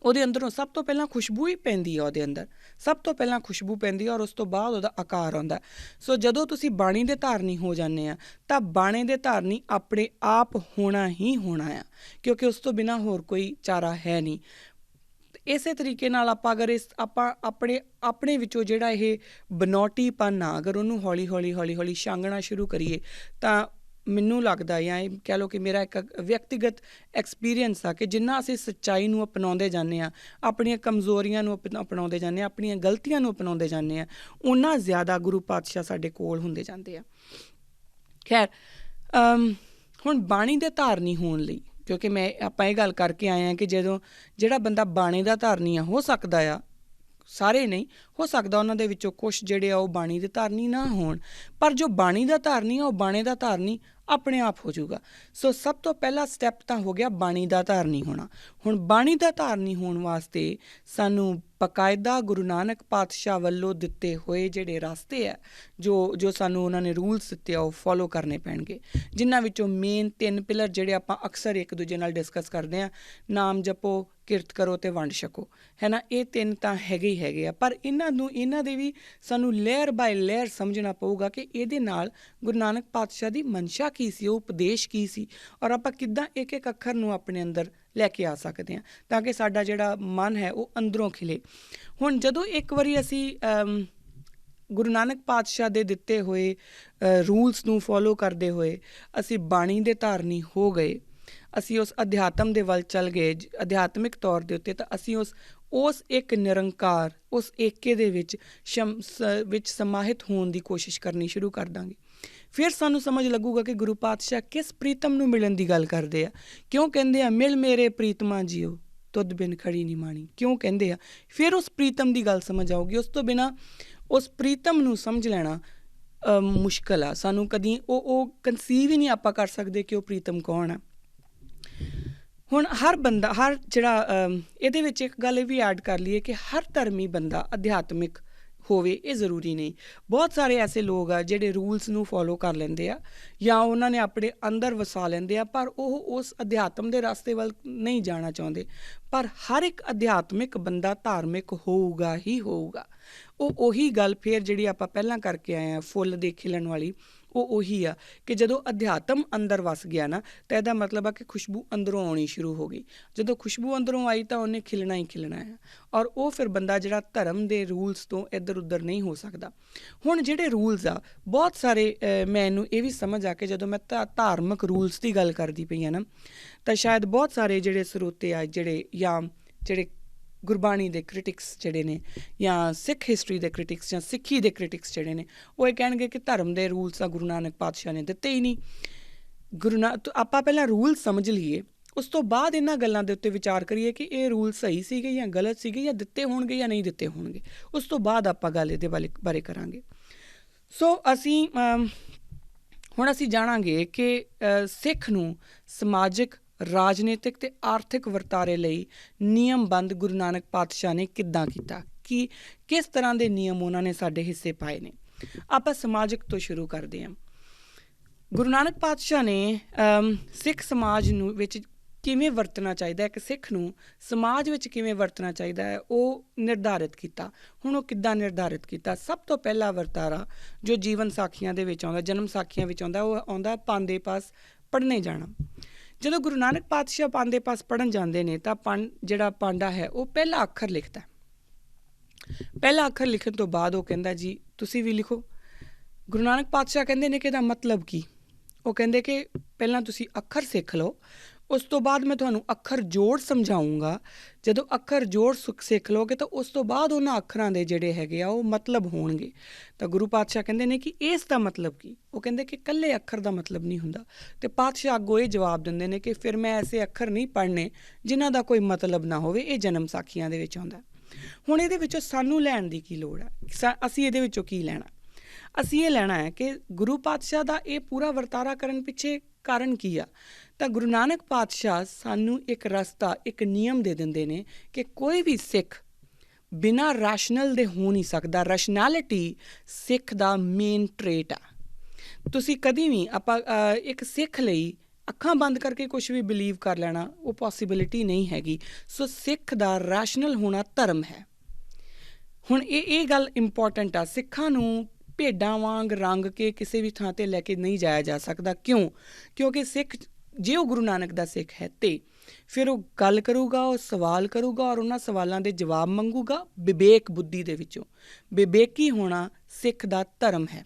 ਉਹਦੇ ਅੰਦਰੋਂ ਸਭ ਤੋਂ ਪਹਿਲਾਂ ਖੁਸ਼ਬੂ ਹੀ ਪੈਂਦੀ ਆ, ਉਹਦੇ ਅੰਦਰ ਸਭ ਤੋਂ ਪਹਿਲਾਂ ਖੁਸ਼ਬੂ ਪੈਂਦੀ ਆ, ਔਰ ਉਸ ਤੋਂ ਬਾਅਦ ਉਹਦਾ ਆਕਾਰ ਆਉਂਦਾ। ਸੋ ਜਦੋਂ ਤੁਸੀਂ ਬਾਣੀ ਦੇ ਧਾਰਨੀ ਹੋ ਜਾਂਦੇ ਆ ਤਾਂ ਬਾਣੇ ਦੇ ਧਾਰਨੀ ਆਪਣੇ ਆਪ ਹੋਣਾ ਹੀ ਹੋਣਾ ਆ, ਕਿਉਂਕਿ ਉਸ ਤੋਂ ਬਿਨਾਂ ਹੋਰ ਕੋਈ ਚਾਰਾ ਹੈ ਨਹੀਂ। ਇਸੇ ਤਰੀਕੇ ਨਾਲ ਆਪਾਂ ਅਗਰ ਆਪਾਂ ਆਪਣੇ ਵਿੱਚੋਂ ਜਿਹੜਾ ਇਹ ਬਨੌਟੀਪਨ ਆ, ਅਗਰ ਉਹਨੂੰ ਹੌਲੀ ਹੌਲੀ ਛਾਂਗਣਾ ਸ਼ੁਰੂ ਕਰੀਏ, ਤਾਂ ਮੈਨੂੰ ਲੱਗਦਾ, ਜਾਂ ਇਹ ਕਹਿ ਲਓ ਕਿ ਮੇਰਾ ਇੱਕ ਵਿਅਕਤੀਗਤ ਐਕਸਪੀਰੀਅੰਸ ਆ, ਕਿ ਜਿੰਨਾ ਅਸੀਂ ਸੱਚਾਈ ਨੂੰ ਅਪਣਾਉਂਦੇ ਜਾਂਦੇ ਹਾਂ, ਆਪਣੀਆਂ ਕਮਜ਼ੋਰੀਆਂ ਨੂੰ ਅਪਣਾਉਂਦੇ ਜਾਂਦੇ ਹਾਂ, ਆਪਣੀਆਂ ਗਲਤੀਆਂ ਨੂੰ ਅਪਣਾਉਂਦੇ ਜਾਂਦੇ ਹਾਂ, ਓਨਾ ਜ਼ਿਆਦਾ ਗੁਰੂ ਪਾਤਸ਼ਾਹ ਸਾਡੇ ਕੋਲ ਹੁੰਦੇ ਜਾਂਦੇ ਆ। ਖੈਰ, ਹੁਣ ਬਾਣੀ ਦੇ ਧਾਰਨੀ ਹੋਣ ਲਈ, ਕਿਉਂਕਿ ਆਪਾਂ ਇਹ ਗੱਲ ਕਰਕੇ ਆਏ ਹਾਂ ਕਿ ਜਿਹੜਾ ਬੰਦਾ ਬਾਣੇ ਦਾ ਧਾਰਨੀ ਆ, ਹੋ ਸਕਦਾ ਆ, ਸਾਰੇ ਨਹੀਂ ਹੋ ਸਕਦਾ ਉਹਨਾਂ ਦੇ ਵਿੱਚੋਂ ਕੁਛ ਜਿਹੜੇ ਆ ਉਹ ਬਾਣੀ ਦੇ ਧਾਰਨੀ ਨਾ ਹੋਣ, ਪਰ ਜੋ ਬਾਣੀ ਦਾ ਧਾਰਨੀ ਆ ਉਹ ਬਾਣੇ ਦਾ ਧਾਰਨੀ ਆਪਣੇ ਆਪ ਹੋ ਜਾਊਗਾ। ਸੋ ਸਭ ਤੋਂ ਪਹਿਲਾ ਸਟੈਪ ਤਾਂ ਹੋ ਗਿਆ ਬਾਣੀ ਦਾ ਧਾਰਨੀ ਹੋਣਾ। ਹੁਣ ਬਾਣੀ ਦਾ ਧਾਰਨੀ ਹੋਣ ਵਾਸਤੇ ਸਾਨੂੰ ਬਕਾਇਦਾ ਗੁਰੂ ਨਾਨਕ ਪਾਤਸ਼ਾਹ ਵੱਲੋਂ ਦਿੱਤੇ ਹੋਏ ਜਿਹੜੇ ਰਸਤੇ ਆ, ਜੋ ਸਾਨੂੰ ਉਹਨਾਂ ਨੇ ਰੂਲਸ ਦਿੱਤੇ ਆ, ਉਹ ਫੋਲੋ ਕਰਨੇ ਪੈਣਗੇ, ਜਿਨ੍ਹਾਂ ਵਿੱਚੋਂ ਮੇਨ 3 ਪਿਲਰ ਜਿਹੜੇ ਆਪਾਂ ਅਕਸਰ ਇੱਕ ਦੂਜੇ ਨਾਲ ਡਿਸਕਸ ਕਰਦੇ ਹਾਂ, ਨਾਮ ਜਪੋ, ਕਿਰਤ ਕਰੋ ਅਤੇ ਵੰਡ ਛਕੋ, ਹੈ ਨਾ। ਇਹ 3 ਤਾਂ ਹੈਗੇ ਹੀ ਹੈਗੇ ਆ, ਪਰ ਇਹਨਾਂ ਦੇ ਵੀ ਸਾਨੂੰ ਲੇਅਰ ਬਾਏ ਲੇਅਰ ਸਮਝਣਾ ਪਊਗਾ ਕਿ ਇਹਦੇ ਨਾਲ ਗੁਰੂ ਨਾਨਕ ਪਾਤਸ਼ਾਹ ਦੀ ਮਨਸ਼ਾ ਕੀ ਸੀ, ਉਹ ਉਪਦੇਸ਼ ਕੀ ਸੀ, ਔਰ ਆਪਾਂ ਕਿੱਦਾਂ ਇੱਕ ਇੱਕ ਅੱਖਰ ਨੂੰ ਆਪਣੇ ਅੰਦਰ ਲੈ ਕੇ ਆ ਸਕਦੇ ਹਾਂ, ਤਾਂ ਕਿ ਸਾਡਾ ਜਿਹੜਾ ਮਨ ਹੈ ਉਹ ਅੰਦਰੋਂ ਖਿਲੇ। ਹੁਣ ਜਦੋਂ ਇੱਕ ਵਾਰੀ ਅਸੀਂ ਗੁਰੂ ਨਾਨਕ ਪਾਤਸ਼ਾਹ ਦੇ ਦਿੱਤੇ ਹੋਏ ਰੂਲਸ ਨੂੰ ਫੋਲੋ ਕਰਦੇ ਹੋਏ ਅਸੀਂ ਬਾਣੀ ਦੇ ਧਾਰਨੀ ਹੋ ਗਏ, ਅਸੀਂ ਉਸ ਅਧਿਆਤਮ ਦੇ ਵੱਲ ਚੱਲ ਗਏ, ਅਧਿਆਤਮਿਕ ਤੌਰ ਦੇ ਉੱਤੇ, ਤਾਂ ਅਸੀਂ ਉਸ ਇੱਕ ਨਿਰੰਕਾਰ, ਉਸ ਏਕੇ ਦੇ ਵਿੱਚ ਸਮਾਹਿਤ ਹੋਣ ਦੀ ਕੋਸ਼ਿਸ਼ ਕਰਨੀ ਸ਼ੁਰੂ ਕਰ ਦਾਂਗੇ। ਫਿਰ ਸਾਨੂੰ ਸਮਝ ਲੱਗੂਗਾ ਕਿ ਗੁਰੂ ਪਾਤਸ਼ਾਹ ਕਿਸ ਪ੍ਰੀਤਮ ਨੂੰ ਮਿਲਣ ਦੀ ਗੱਲ ਕਰਦੇ ਆ। ਕਿਉਂ ਕਹਿੰਦੇ ਆ ਮਿਲ ਮੇਰੇ ਪ੍ਰੀਤਮਾ ਜੀਓ ਤੁਧ ਬਿਨ ਖੜੀ ਨਹੀਂ ਮਾਣੀ, ਕਿਉਂ ਕਹਿੰਦੇ ਆ? ਫਿਰ ਉਸ ਪ੍ਰੀਤਮ ਦੀ ਗੱਲ ਸਮਝ ਆਊਗੀ। ਉਸ ਤੋਂ ਬਿਨਾਂ ਉਸ ਪ੍ਰੀਤਮ ਨੂੰ ਸਮਝ ਲੈਣਾ ਮੁਸ਼ਕਲ ਆ। ਸਾਨੂੰ ਕਦੀ ਉਹ ਕਨਸੀਵ ਹੀ ਨਹੀਂ ਆਪਾਂ ਕਰ ਸਕਦੇ ਕਿ ਉਹ ਪ੍ਰੀਤਮ ਕੌਣ ਆ। ਹੁਣ ਹਰ ਬੰਦਾ ਜਿਹੜਾ ਇਹਦੇ ਵਿੱਚ ਇੱਕ ਗੱਲ ਇਹ ਵੀ ਐਡ ਕਰ ਲਈਏ ਕਿ ਹਰ ਧਰਮੀ ਬੰਦਾ ਅਧਿਆਤਮਿਕ ਹੋਵੇ ਇਹ ਜ਼ਰੂਰੀ ਨਹੀਂ। ਬਹੁਤ ਸਾਰੇ ਐਸੇ ਲੋਕ ਆ ਜਿਹੜੇ ਰੂਲਸ ਨੂੰ ਫੋਲੋ ਕਰ ਲੈਂਦੇ ਆ ਜਾਂ ਉਹਨਾਂ ਨੇ ਆਪਣੇ ਅੰਦਰ ਵਸਾ ਲੈਂਦੇ ਆ, ਪਰ ਉਹ ਉਸ ਅਧਿਆਤਮ ਦੇ ਰਸਤੇ ਵੱਲ ਨਹੀਂ ਜਾਣਾ ਚਾਹੁੰਦੇ। ਪਰ ਹਰ ਇੱਕ ਅਧਿਆਤਮਿਕ ਬੰਦਾ ਧਾਰਮਿਕ ਹੋਊਗਾ ਹੀ ਹੋਊਗਾ। ਉਹੀ ਗੱਲ ਫਿਰ ਜਿਹੜੀ ਆਪਾਂ ਪਹਿਲਾਂ ਕਰਕੇ ਆਏ ਹਾਂ ਫੁੱਲ ਦੇ ਖਿਲਣ ਵਾਲੀ, ਉਹੀ ਆ ਕਿ ਜਦੋਂ ਅਧਿਆਤਮ ਅੰਦਰ ਵਸ ਗਿਆ ਨਾ ਤਾਂ ਇਹਦਾ ਮਤਲਬ ਆ ਕਿ ਖੁਸ਼ਬੂ ਅੰਦਰੋਂ ਆਉਣੀ ਸ਼ੁਰੂ ਹੋ ਗਈ। ਜਦੋਂ ਖੁਸ਼ਬੂ ਅੰਦਰੋਂ ਆਈ ਤਾਂ ਉਹਨੇ ਖਿਲਣਾ ਹੀ ਖਿਲਣਾ ਹੈ, ਔਰ ਉਹ ਫਿਰ ਬੰਦਾ ਜਿਹੜਾ ਧਰਮ ਦੇ ਰੂਲਸ ਤੋਂ ਇੱਧਰ ਉੱਧਰ ਨਹੀਂ ਹੋ ਸਕਦਾ। ਹੁਣ ਜਿਹੜੇ ਰੂਲਸ ਆ ਬਹੁਤ ਸਾਰੇ, ਮੈਨੂੰ ਇਹ ਵੀ ਸਮਝ ਆ ਕਿ ਜਦੋਂ ਮੈਂ ਧਾਰਮਿਕ ਰੂਲਸ ਦੀ ਗੱਲ ਕਰਦੀ ਪਈ ਹਾਂ ਨਾ, ਤਾਂ ਸ਼ਾਇਦ ਬਹੁਤ ਸਾਰੇ ਜਿਹੜੇ ਸਰੋਤੇ ਆ ਜਿਹੜੇ ਗੁਰਬਾਣੀ ਦੇ ਕ੍ਰਿਟਿਕਸ ਜਿਹੜੇ ਨੇ ਜਾਂ ਸਿੱਖ ਹਿਸਟਰੀ ਦੇ ਕ੍ਰਿਟਿਕਸ ਜਾਂ ਸਿੱਖੀ ਦੇ ਕ੍ਰਿਟਿਕਸ ਜਿਹੜੇ ਨੇ, ਉਹ ਇਹ ਕਹਿਣਗੇ ਕਿ ਧਰਮ ਦੇ ਰੂਲਸ ਤਾਂ ਗੁਰੂ ਨਾਨਕ ਪਾਤਸ਼ਾਹ ਨੇ ਦਿੱਤੇ ਹੀ ਨਹੀਂ। ਆਪਾਂ ਪਹਿਲਾਂ ਰੂਲ ਸਮਝ ਲਈਏ, ਉਸ ਤੋਂ ਬਾਅਦ ਇਹਨਾਂ ਗੱਲਾਂ ਦੇ ਉੱਤੇ ਵਿਚਾਰ ਕਰੀਏ ਕਿ ਇਹ ਰੂਲ ਸਹੀ ਸੀਗੇ ਜਾਂ ਗਲਤ ਸੀਗੇ ਜਾਂ ਦਿੱਤੇ ਹੋਣਗੇ ਜਾਂ ਨਹੀਂ ਦਿੱਤੇ ਹੋਣਗੇ। ਉਸ ਤੋਂ ਬਾਅਦ ਆਪਾਂ ਗੱਲ ਇਹਦੇ ਬਾਰੇ ਕਰਾਂਗੇ। ਸੋ ਹੁਣ ਅਸੀਂ ਜਾਣਾਂਗੇ ਕਿ ਸਿੱਖ ਨੂੰ ਸਮਾਜਿਕ, ਰਾਜਨੀਤਿਕ ਅਤੇ ਆਰਥਿਕ ਵਰਤਾਰੇ ਲਈ ਨਿਯਮਬੰਧ ਗੁਰੂ ਨਾਨਕ ਪਾਤਸ਼ਾਹ ਨੇ ਕਿੱਦਾਂ ਕੀਤਾ, ਕਿਸ ਤਰ੍ਹਾਂ ਦੇ ਨਿਯਮ ਉਹਨਾਂ ਨੇ ਸਾਡੇ ਹਿੱਸੇ ਪਾਏ ਨੇ। ਆਪਾਂ ਸਮਾਜਿਕ ਤੋਂ ਸ਼ੁਰੂ ਕਰਦੇ ਹਾਂ। ਗੁਰੂ ਨਾਨਕ ਪਾਤਸ਼ਾਹ ਨੇ ਸਿੱਖ ਸਮਾਜ ਨੂੰ ਵਿੱਚ ਕਿਵੇਂ ਵਰਤਣਾ ਚਾਹੀਦਾ, ਇੱਕ ਸਿੱਖ ਨੂੰ ਸਮਾਜ ਵਿੱਚ ਕਿਵੇਂ ਵਰਤਣਾ ਚਾਹੀਦਾ ਹੈ, ਉਹ ਨਿਰਧਾਰਿਤ ਕੀਤਾ। ਹੁਣ ਉਹ ਕਿੱਦਾਂ ਨਿਰਧਾਰਿਤ ਕੀਤਾ? ਸਭ ਤੋਂ ਪਹਿਲਾ ਵਰਤਾਰਾ ਜੋ ਜੀਵਨ ਸਾਖੀਆਂ ਦੇ ਵਿੱਚ ਆਉਂਦਾ, ਜਨਮ ਸਾਖੀਆਂ ਵਿੱਚ ਆਉਂਦਾ, ਉਹ ਆਉਂਦਾ ਪਾਂਦੇ ਪਾਸ ਪੜ੍ਹਨੇ ਜਾਣਾ। ਜਦੋਂ ਗੁਰੂ ਨਾਨਕ ਪਾਤਸ਼ਾਹ ਪਾਂਦੇ ਪਾਸ ਪੜ੍ਹਨ ਜਾਂਦੇ ਨੇ ਤਾਂ ਜਿਹੜਾ ਪਾਂਡਾ ਹੈ ਉਹ ਪਹਿਲਾ ਅੱਖਰ ਲਿਖਦਾ। ਪਹਿਲਾ ਅੱਖਰ ਲਿਖਣ ਤੋਂ ਬਾਅਦ ਉਹ ਕਹਿੰਦਾ ਜੀ ਤੁਸੀਂ ਵੀ ਲਿਖੋ। ਗੁਰੂ ਨਾਨਕ ਪਾਤਸ਼ਾਹ ਕਹਿੰਦੇ ਨੇ ਕਿ ਇਹਦਾ ਮਤਲਬ ਕੀ? ਉਹ ਕਹਿੰਦੇ ਕਿ ਪਹਿਲਾਂ ਤੁਸੀਂ ਅੱਖਰ ਸਿੱਖ ਲਓ, ਉਸ ਤੋਂ ਬਾਅਦ ਮੈਂ ਤੁਹਾਨੂੰ ਅੱਖਰ ਜੋੜ ਸਮਝਾਊਂਗਾ। ਜਦੋਂ ਅੱਖਰ ਜੋੜ ਸਿੱਖ ਲਓਗੇ ਤਾਂ ਉਸ ਤੋਂ ਬਾਅਦ ਉਹਨਾਂ ਅੱਖਰਾਂ ਦੇ ਜਿਹੜੇ ਹੈਗੇ ਆ ਉਹ ਮਤਲਬ ਹੋਣਗੇ। ਤਾਂ ਗੁਰੂ ਪਾਤਸ਼ਾਹ ਕਹਿੰਦੇ ਨੇ ਕਿ ਇਸ ਦਾ ਮਤਲਬ ਕੀ? ਉਹ ਕਹਿੰਦੇ ਕਿ ਇਕੱਲੇ ਅੱਖਰ ਦਾ ਮਤਲਬ ਨਹੀਂ ਹੁੰਦਾ। ਅਤੇ ਪਾਤਸ਼ਾਹ ਅੱਗੋਂ ਇਹ ਜਵਾਬ ਦਿੰਦੇ ਨੇ ਕਿ ਫਿਰ ਮੈਂ ਐਸੇ ਅੱਖਰ ਨਹੀਂ ਪੜ੍ਹਨੇ ਜਿਨ੍ਹਾਂ ਦਾ ਕੋਈ ਮਤਲਬ ਨਾ ਹੋਵੇ। ਇਹ ਜਨਮ ਸਾਖੀਆਂ ਦੇ ਵਿੱਚ ਆਉਂਦਾ। ਹੁਣ ਇਹਦੇ ਵਿੱਚੋਂ ਸਾਨੂੰ ਲੈਣ ਦੀ ਕੀ ਲੋੜ ਹੈ? ਅਸੀਂ ਇਹਦੇ ਵਿੱਚੋਂ ਕੀ ਲੈਣਾ? ਅਸੀਂ ਇਹ ਲੈਣਾ ਹੈ ਕਿ ਗੁਰੂ ਪਾਤਸ਼ਾਹ ਦਾ ਇਹ ਪੂਰਾ ਵਰਤਾਰਾ ਕਰਨ ਪਿੱਛੇ ਕਾਰਨ ਕੀ ਆ? ਤਾਂ ਗੁਰੂ ਨਾਨਕ ਪਾਤਸ਼ਾਹ ਸਾਨੂੰ ਇੱਕ ਰਸਤਾ, ਇੱਕ ਨਿਯਮ ਦੇ ਦਿੰਦੇ ਨੇ ਕਿ ਕੋਈ ਵੀ ਸਿੱਖ ਬਿਨਾਂ ਰੈਸ਼ਨਲ ਦੇ ਹੋ ਨਹੀਂ ਸਕਦਾ। ਰੈਸ਼ਨੈਲਿਟੀ ਸਿੱਖ ਦਾ ਮੇਨ ਟ੍ਰੇਟ ਆ। ਤੁਸੀਂ ਕਦੀ ਵੀ ਇੱਕ ਸਿੱਖ ਲਈ ਅੱਖਾਂ ਬੰਦ ਕਰਕੇ ਕੁਛ ਵੀ ਬਿਲੀਵ ਕਰ ਲੈਣਾ, ਉਹ ਪੋਸੀਬਿਲਿਟੀ ਨਹੀਂ ਹੈਗੀ। ਸੋ ਸਿੱਖ ਦਾ ਰੈਸ਼ਨਲ ਹੋਣਾ ਧਰਮ ਹੈ। ਹੁਣ ਇਹ ਗੱਲ ਇੰਪੋਰਟੈਂਟ ਆ। ਸਿੱਖਾਂ ਨੂੰ ਭੇਡਾਂ ਵਾਂਗ ਰੰਗ ਕੇ ਕਿਸੇ ਵੀ ਥਾਂ 'ਤੇ ਲੈ ਕੇ ਨਹੀਂ ਜਾਇਆ ਜਾ ਸਕਦਾ। ਕਿਉਂਕਿ ਸਿੱਖ, ਜੇ ਉਹ ਗੁਰੂ ਨਾਨਕ ਦਾ ਸਿੱਖ ਹੈ ਤੇ ਫਿਰ ਉਹ ਗੱਲ ਕਰੂਗਾ, ਉਹ ਸਵਾਲ ਕਰੂਗਾ ਔਰ ਉਹਨਾਂ ਸਵਾਲਾਂ ਦੇ ਜਵਾਬ ਮੰਗੂਗਾ ਵਿਵੇਕ ਬੁੱਧੀ ਦੇ ਵਿੱਚੋਂ। ਵਿਵੇਕੀ ਹੋਣਾ ਸਿੱਖ ਦਾ ਧਰਮ ਹੈ।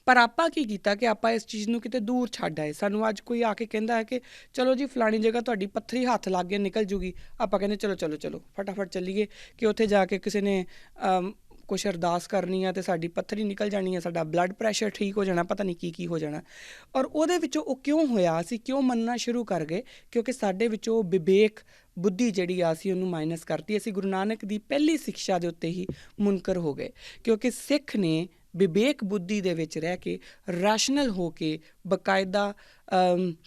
ਪਰ ਆਪਾਂ ਕੀ ਕੀਤਾ ਕਿ ਆਪਾਂ ਇਸ ਚੀਜ਼ ਨੂੰ ਕਿਤੇ ਦੂਰ ਛੱਡ ਆਏ। ਸਾਨੂੰ ਅੱਜ ਕੋਈ ਆ ਕੇ ਕਹਿੰਦਾ ਹੈ ਕਿ ਚਲੋ ਜੀ ਫਲਾਣੀ ਜਗ੍ਹਾ ਤੁਹਾਡੀ ਪੱਥਰੀ ਹੱਥ ਲੱਗ ਕੇ ਨਿਕਲ ਜੂਗੀ, ਆਪਾਂ ਕਹਿੰਦੇ ਚਲੋ ਫਟਾਫਟ ਚੱਲੀਏ ਕਿ ਉੱਥੇ ਜਾ ਕੇ ਕਿਸੇ ਨੇ ਕੁਛ ਅਰਦਾਸ ਕਰਨੀ ਆ ਅਤੇ ਸਾਡੀ ਪੱਥਰੀ ਨਿਕਲ ਜਾਣੀ ਆ, ਸਾਡਾ ਬਲੱਡ ਪ੍ਰੈਸ਼ਰ ਠੀਕ ਹੋ ਜਾਣਾ, ਪਤਾ ਨਹੀਂ ਕੀ ਹੋ ਜਾਣਾ। ਔਰ ਉਹਦੇ ਵਿੱਚੋਂ ਉਹ ਕਿਉਂ ਹੋਇਆ? ਅਸੀਂ ਕਿਉਂ ਮੰਨਣਾ ਸ਼ੁਰੂ ਕਰ ਗਏ? ਕਿਉਂਕਿ ਸਾਡੇ ਵਿੱਚੋਂ ਵਿਵੇਕ ਬੁੱਧੀ ਜਿਹੜੀ ਆ ਅਸੀਂ ਉਹਨੂੰ ਮਾਈਨਸ ਕਰਤੀ। ਅਸੀਂ ਗੁਰੂ ਨਾਨਕ ਦੀ ਪਹਿਲੀ ਸਿੱਖਿਆ ਦੇ ਉੱਤੇ ਹੀ ਮੁਨਕਰ ਹੋ ਗਏ। ਕਿਉਂਕਿ ਸਿੱਖ ਨੇ ਵਿਵੇਕ ਬੁੱਧੀ ਦੇ ਵਿੱਚ ਰਹਿ ਕੇ ਰੈਸ਼ਨਲ ਹੋ ਕੇ ਬਕਾਇਦਾ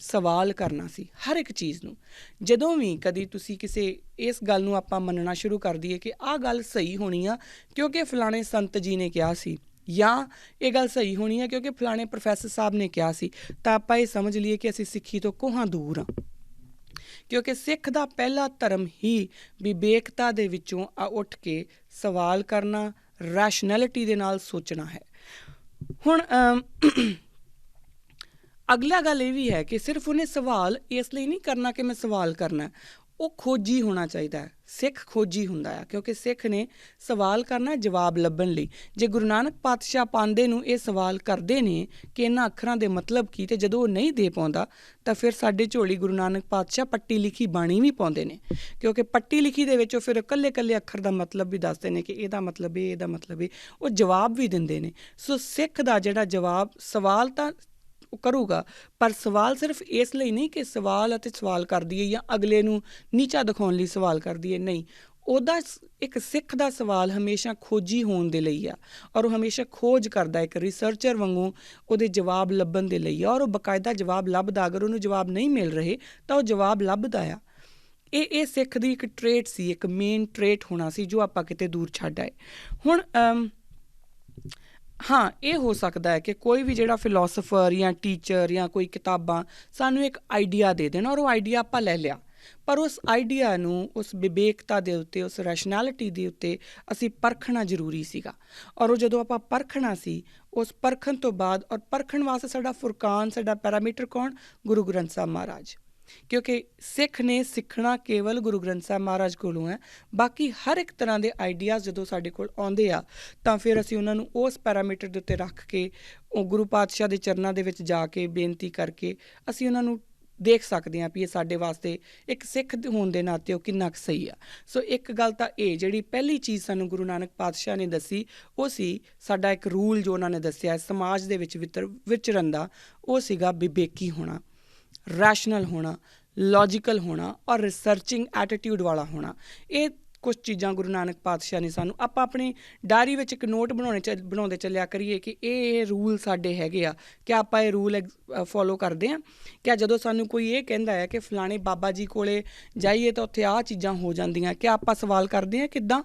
ਸਵਾਲ ਕਰਨਾ ਸੀ ਹਰ ਇੱਕ ਚੀਜ਼ ਨੂੰ। ਜਦੋਂ ਵੀ ਕਦੀ ਤੁਸੀਂ ਕਿਸੇ ਇਸ ਗੱਲ ਨੂੰ ਆਪਾਂ ਮੰਨਣਾ ਸ਼ੁਰੂ ਕਰ ਦਈਏ ਕਿ ਆਹ ਗੱਲ ਸਹੀ ਹੋਣੀ ਆ ਕਿਉਂਕਿ ਫਲਾਣੇ ਸੰਤ ਜੀ ਨੇ ਕਿਹਾ ਸੀ, ਜਾਂ ਇਹ ਗੱਲ ਸਹੀ ਹੋਣੀ ਆ ਕਿਉਂਕਿ ਫਲਾਣੇ ਪ੍ਰੋਫੈਸਰ ਸਾਹਿਬ ਨੇ ਕਿਹਾ ਸੀ, ਤਾਂ ਆਪਾਂ ਇਹ ਸਮਝ ਲਈਏ ਕਿ ਅਸੀਂ ਸਿੱਖੀ ਤੋਂ ਕੋਹਾਂ ਦੂਰ ਹਾਂ। ਕਿਉਂਕਿ ਸਿੱਖ ਦਾ ਪਹਿਲਾ ਧਰਮ ਹੀ ਵਿਵੇਕਤਾ ਦੇ ਵਿੱਚੋਂ ਉੱਠ ਕੇ ਸਵਾਲ ਕਰਨਾ, ਰੈਸ਼ਨੈਲਿਟੀ ਦੇ ਨਾਲ ਸੋਚਣਾ ਹੈ। ਹੁਣ ਅਗਲਾ ਗੱਲ ਇਹ ਵੀ ਹੈ ਕਿ ਸਿਰਫ ਉਹਨੇ ਸਵਾਲ ਇਸ ਲਈ ਨਹੀਂ ਕਰਨਾ ਕਿ ਮੈਂ ਸਵਾਲ ਕਰਨਾ, ਉਹ ਖੋਜੀ ਹੋਣਾ ਚਾਹੀਦਾ ਹੈ। ਸਿੱਖ ਖੋਜੀ ਹੁੰਦਾ ਆ ਕਿਉਂਕਿ ਸਿੱਖ ਨੇ ਸਵਾਲ ਕਰਨਾ ਜਵਾਬ ਲੱਭਣ ਲਈ। ਜੇ ਗੁਰੂ ਨਾਨਕ ਪਾਤਸ਼ਾਹ ਪਾਂਦੇ ਨੂੰ ਇਹ ਸਵਾਲ ਕਰਦੇ ਨੇ ਕਿ ਇਹਨਾਂ ਅੱਖਰਾਂ ਦੇ ਮਤਲਬ ਕੀ, ਅਤੇ ਜਦੋਂ ਉਹ ਨਹੀਂ ਦੇ ਪਾਉਂਦਾ ਤਾਂ ਫਿਰ ਸਾਡੇ ਝੋਲੀ ਗੁਰੂ ਨਾਨਕ ਪਾਤਸ਼ਾਹ ਪੱਟੀ ਲਿਖੀ ਬਾਣੀ ਵੀ ਪਾਉਂਦੇ ਨੇ। ਕਿਉਂਕਿ ਪੱਟੀ ਲਿਖੀ ਦੇ ਵਿੱਚ ਉਹ ਫਿਰ ਇਕੱਲੇ ਅੱਖਰ ਦਾ ਮਤਲਬ ਵੀ ਦੱਸਦੇ ਨੇ ਕਿ ਇਹਦਾ ਮਤਲਬ ਇਹ, ਇਹਦਾ ਮਤਲਬ ਇਹ, ਉਹ ਜਵਾਬ ਵੀ ਦਿੰਦੇ ਨੇ। ਸੋ ਸਿੱਖ ਦਾ ਜਿਹੜਾ ਜਵਾਬ, ਸਵਾਲ ਤਾਂ ਉਹ ਕਰੂਗਾ, ਪਰ ਸਵਾਲ ਸਿਰਫ ਇਸ ਲਈ ਨਹੀਂ ਕਿ ਸਵਾਲ ਅਤੇ ਸਵਾਲ ਕਰ ਦਈਏ ਜਾਂ ਅਗਲੇ ਨੂੰ ਨੀਚਾ ਦਿਖਾਉਣ ਲਈ ਸਵਾਲ ਕਰ ਦਈਏ, ਨਹੀਂ। ਉਹਦਾ ਇੱਕ ਸਿੱਖ ਦਾ ਸਵਾਲ ਹਮੇਸ਼ਾ ਖੋਜੀ ਹੋਣ ਦੇ ਲਈ ਆ, ਔਰ ਉਹ ਹਮੇਸ਼ਾ ਖੋਜ ਕਰਦਾ ਇੱਕ ਰਿਸਰਚਰ ਵਾਂਗੂ ਉਹਦੇ ਜਵਾਬ ਲੱਭਣ ਦੇ ਲਈ ਆ, ਔਰ ਉਹ ਬਾਕਾਇਦਾ ਜਵਾਬ ਲੱਭਦਾ। ਅਗਰ ਉਹਨੂੰ ਜਵਾਬ ਨਹੀਂ ਮਿਲ ਰਹੇ ਤਾਂ ਉਹ ਜਵਾਬ ਲੱਭਦਾ ਆ। ਇਹ ਸਿੱਖ ਦੀ ਇੱਕ ਟਰੇਟ ਸੀ, ਇੱਕ ਮੇਨ ਟਰੇਟ ਹੋਣਾ ਸੀ ਜੋ ਆਪਾਂ ਕਿਤੇ ਦੂਰ ਛੱਡ ਆਏ। ਹੁਣ ਹਾਂ, ਇਹ ਹੋ ਸਕਦਾ ਹੈ ਕਿ ਕੋਈ ਵੀ ਜਿਹੜਾ ਫਿਲੋਸਫਰ ਜਾਂ ਟੀਚਰ ਜਾਂ ਕੋਈ ਕਿਤਾਬਾਂ ਸਾਨੂੰ ਇੱਕ ਆਈਡੀਆ ਦੇ ਦੇਣ, ਔਰ ਉਹ ਆਈਡੀਆ ਆਪਾਂ ਲੈ ਲਿਆ, ਪਰ ਉਸ ਆਈਡੀਆ ਨੂੰ, ਉਸ ਵਿਵੇਕਤਾ ਦੇ ਉੱਤੇ, ਉਸ ਰੈਸ਼ਨੈਲਿਟੀ ਦੇ ਉੱਤੇ ਅਸੀਂ ਪਰਖਣਾ ਜ਼ਰੂਰੀ ਸੀਗਾ। ਔਰ ਉਹ ਜਦੋਂ ਆਪਾਂ ਪਰਖਣਾ ਸੀ, ਉਸ ਪਰਖਣ ਤੋਂ ਬਾਅਦ, ਔਰ ਪਰਖਣ ਵਾਸਤੇ ਸਾਡਾ ਫੁਰਕਾਨ, ਸਾਡਾ ਪੈਰਾਮੀਟਰ ਕੌਣ? ਗੁਰੂ ਗ੍ਰੰਥ ਸਾਹਿਬ ਮਹਾਰਾਜ। ਕਿਉਂਕਿ ਸਿੱਖ ਨੇ ਸਿੱਖਣਾ ਕੇਵਲ ਗੁਰੂ ਗ੍ਰੰਥ ਸਾਹਿਬ ਮਹਾਰਾਜ ਕੋਲੋਂ ਹੈ। ਬਾਕੀ ਹਰ ਇੱਕ ਤਰ੍ਹਾਂ ਦੇ ਆਈਡੀਆਜ਼ ਜਦੋਂ ਸਾਡੇ ਕੋਲ ਆਉਂਦੇ ਆ ਤਾਂ ਫਿਰ ਅਸੀਂ ਉਹਨਾਂ ਨੂੰ ਉਸ ਪੈਰਾਮੀਟਰ ਦੇ ਉੱਤੇ ਰੱਖ ਕੇ, ਉਹ ਗੁਰੂ ਪਾਤਸ਼ਾਹ ਦੇ ਚਰਨਾਂ ਦੇ ਵਿੱਚ ਜਾ ਕੇ ਬੇਨਤੀ ਕਰਕੇ ਅਸੀਂ ਉਹਨਾਂ ਨੂੰ ਦੇਖ ਸਕਦੇ ਹਾਂ ਵੀ ਇਹ ਸਾਡੇ ਵਾਸਤੇ ਇੱਕ ਸਿੱਖ ਹੋਣ ਦੇ ਨਾਤੇ ਉਹ ਕਿੰਨਾ ਕੁ ਸਹੀ ਆ। ਸੋ ਇੱਕ ਗੱਲ ਤਾਂ ਇਹ ਜਿਹੜੀ ਪਹਿਲੀ ਚੀਜ਼ ਸਾਨੂੰ ਗੁਰੂ ਨਾਨਕ ਪਾਤਸ਼ਾਹ ਨੇ ਦੱਸੀ, ਉਹ ਸੀ ਸਾਡਾ ਇੱਕ ਰੂਲ ਜੋ ਉਹਨਾਂ ਨੇ ਦੱਸਿਆ ਸਮਾਜ ਦੇ ਵਿੱਚ ਵਿਚਰਨ ਦਾ, ਉਹ ਸੀਗਾ ਵਿਵੇਕੀ ਹੋਣਾ, ਰੈਸ਼ਨਲ ਹੋਣਾ, ਲੌਜੀਕਲ ਹੋਣਾ, ਔਰ ਰਿਸਰਚਿੰਗ ਐਟੀਟਿਊਡ ਵਾਲਾ ਹੋਣਾ। ਇਹ ਕੁਛ ਚੀਜ਼ਾਂ ਗੁਰੂ ਨਾਨਕ ਪਾਤਸ਼ਾਹ ਨੇ ਸਾਨੂੰ, ਆਪਾਂ ਆਪਣੀ ਡਾਇਰੀ ਵਿੱਚ ਇੱਕ ਨੋਟ ਬਣਾਉਂਦੇ ਚੱਲਿਆ ਕਰੀਏ ਕਿ ਇਹ ਰੂਲ ਸਾਡੇ ਹੈਗੇ ਆ, ਕਿ ਆਪਾਂ ਇਹ ਰੂਲ ਫੋਲੋ ਕਰਦੇ ਹਾਂ। ਕਿ ਜਦੋਂ ਸਾਨੂੰ ਕੋਈ ਇਹ ਕਹਿੰਦਾ ਹੈ ਕਿ ਫਲਾਣੇ ਬਾਬਾ ਜੀ ਕੋਲੇ ਜਾਈਏ ਤਾਂ ਉੱਥੇ ਆਹ ਚੀਜ਼ਾਂ ਹੋ ਜਾਂਦੀਆਂ, ਕਿ ਆਪਾਂ ਸਵਾਲ ਕਰਦੇ ਹਾਂ ਕਿੱਦਾਂ?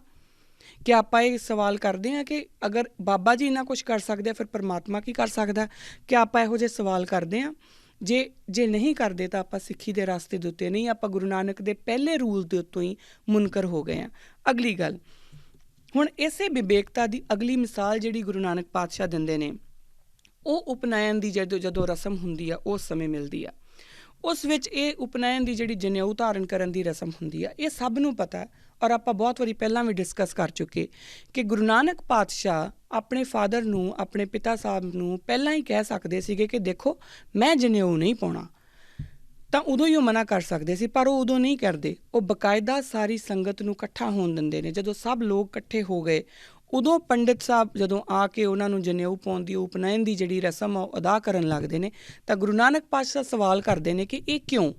ਕਿ ਆਪਾਂ ਇਹ ਸਵਾਲ ਕਰਦੇ ਹਾਂ ਕਿ ਅਗਰ ਬਾਬਾ ਜੀ ਇੰਨਾ ਕੁਛ ਕਰ ਸਕਦੇ ਆ ਫਿਰ ਪਰਮਾਤਮਾ ਕੀ ਕਰ ਸਕਦਾ? ਕਿ ਆਪਾਂ ਇਹੋ ਜਿਹੇ ਸਵਾਲ ਕਰਦੇ ਹਾਂ। ਜੇ ਨਹੀਂ ਕਰਦੇ ਤਾਂ ਆਪਾਂ ਸਿੱਖੀ ਦੇ ਰਸਤੇ ਦੇ ਉੱਤੇ ਨਹੀਂ, ਆਪਾਂ ਗੁਰੂ ਨਾਨਕ ਦੇ ਪਹਿਲੇ ਰੂਲ ਦੇ ਉੱਤੋਂ ਹੀ ਮੁਨਕਰ ਹੋ ਗਏ ਹਾਂ। ਅਗਲੀ ਗੱਲ, ਹੁਣ ਇਸੇ ਵਿਵੇਕਤਾ ਦੀ ਅਗਲੀ ਮਿਸਾਲ ਜਿਹੜੀ ਗੁਰੂ ਨਾਨਕ ਪਾਤਸ਼ਾਹ ਦਿੰਦੇ ਨੇ, ਉਹ ਉਪਨਇਨ ਦੀ ਜਦੋਂ ਰਸਮ ਹੁੰਦੀ ਆ ਉਸ ਸਮੇਂ ਮਿਲਦੀ ਆ। ਉਸ ਵਿੱਚ ਇਹ ਉਪਨਇਨ ਦੀ ਜਿਹੜੀ ਜਨੇਊ ਧਾਰਨ ਕਰਨ ਦੀ ਰਸਮ ਹੁੰਦੀ ਆ, ਇਹ ਸਭ ਨੂੰ ਪਤਾ, ਔਰ ਆਪਾਂ ਬਹੁਤ ਵਾਰੀ ਪਹਿਲਾਂ ਵੀ ਡਿਸਕਸ ਕਰ ਚੁੱਕੇ ਕਿ ਗੁਰੂ ਨਾਨਕ ਪਾਤਸ਼ਾਹ ਆਪਣੇ ਫਾਦਰ ਨੂੰ, ਆਪਣੇ ਪਿਤਾ ਸਾਹਿਬ ਨੂੰ ਪਹਿਲਾਂ ਹੀ ਕਹਿ ਸਕਦੇ ਸੀਗੇ ਕਿ ਦੇਖੋ ਮੈਂ ਜਨੇਊ ਨਹੀਂ ਪਾਉਣਾ, ਤਾਂ ਉਦੋਂ ਹੀ ਉਹ ਮਨਾ ਕਰ ਸਕਦੇ ਸੀ, ਪਰ ਉਹ ਉਦੋਂ ਨਹੀਂ ਕਰਦੇ। ਉਹ ਬਕਾਇਦਾ ਸਾਰੀ ਸੰਗਤ ਨੂੰ ਇਕੱਠਾ ਹੋਣ ਦਿੰਦੇ ਨੇ। ਜਦੋਂ ਸਭ ਲੋਕ ਇਕੱਠੇ ਹੋ ਗਏ, ਉਦੋਂ ਪੰਡਿਤ ਸਾਹਿਬ ਜਦੋਂ ਆ ਕੇ ਉਹਨਾਂ ਨੂੰ ਜਨੇਊ ਪਾਉਣ ਦੀ, ਉਪਨਇਨ ਦੀ ਜਿਹੜੀ ਰਸਮ ਆ ਉਹ ਅਦਾ ਕਰਨ ਲੱਗਦੇ ਨੇ, ਤਾਂ ਗੁਰੂ ਨਾਨਕ ਪਾਤਸ਼ਾਹ ਸਵਾਲ ਕਰਦੇ ਨੇ ਕਿ ਇਹ ਕਿਉਂ?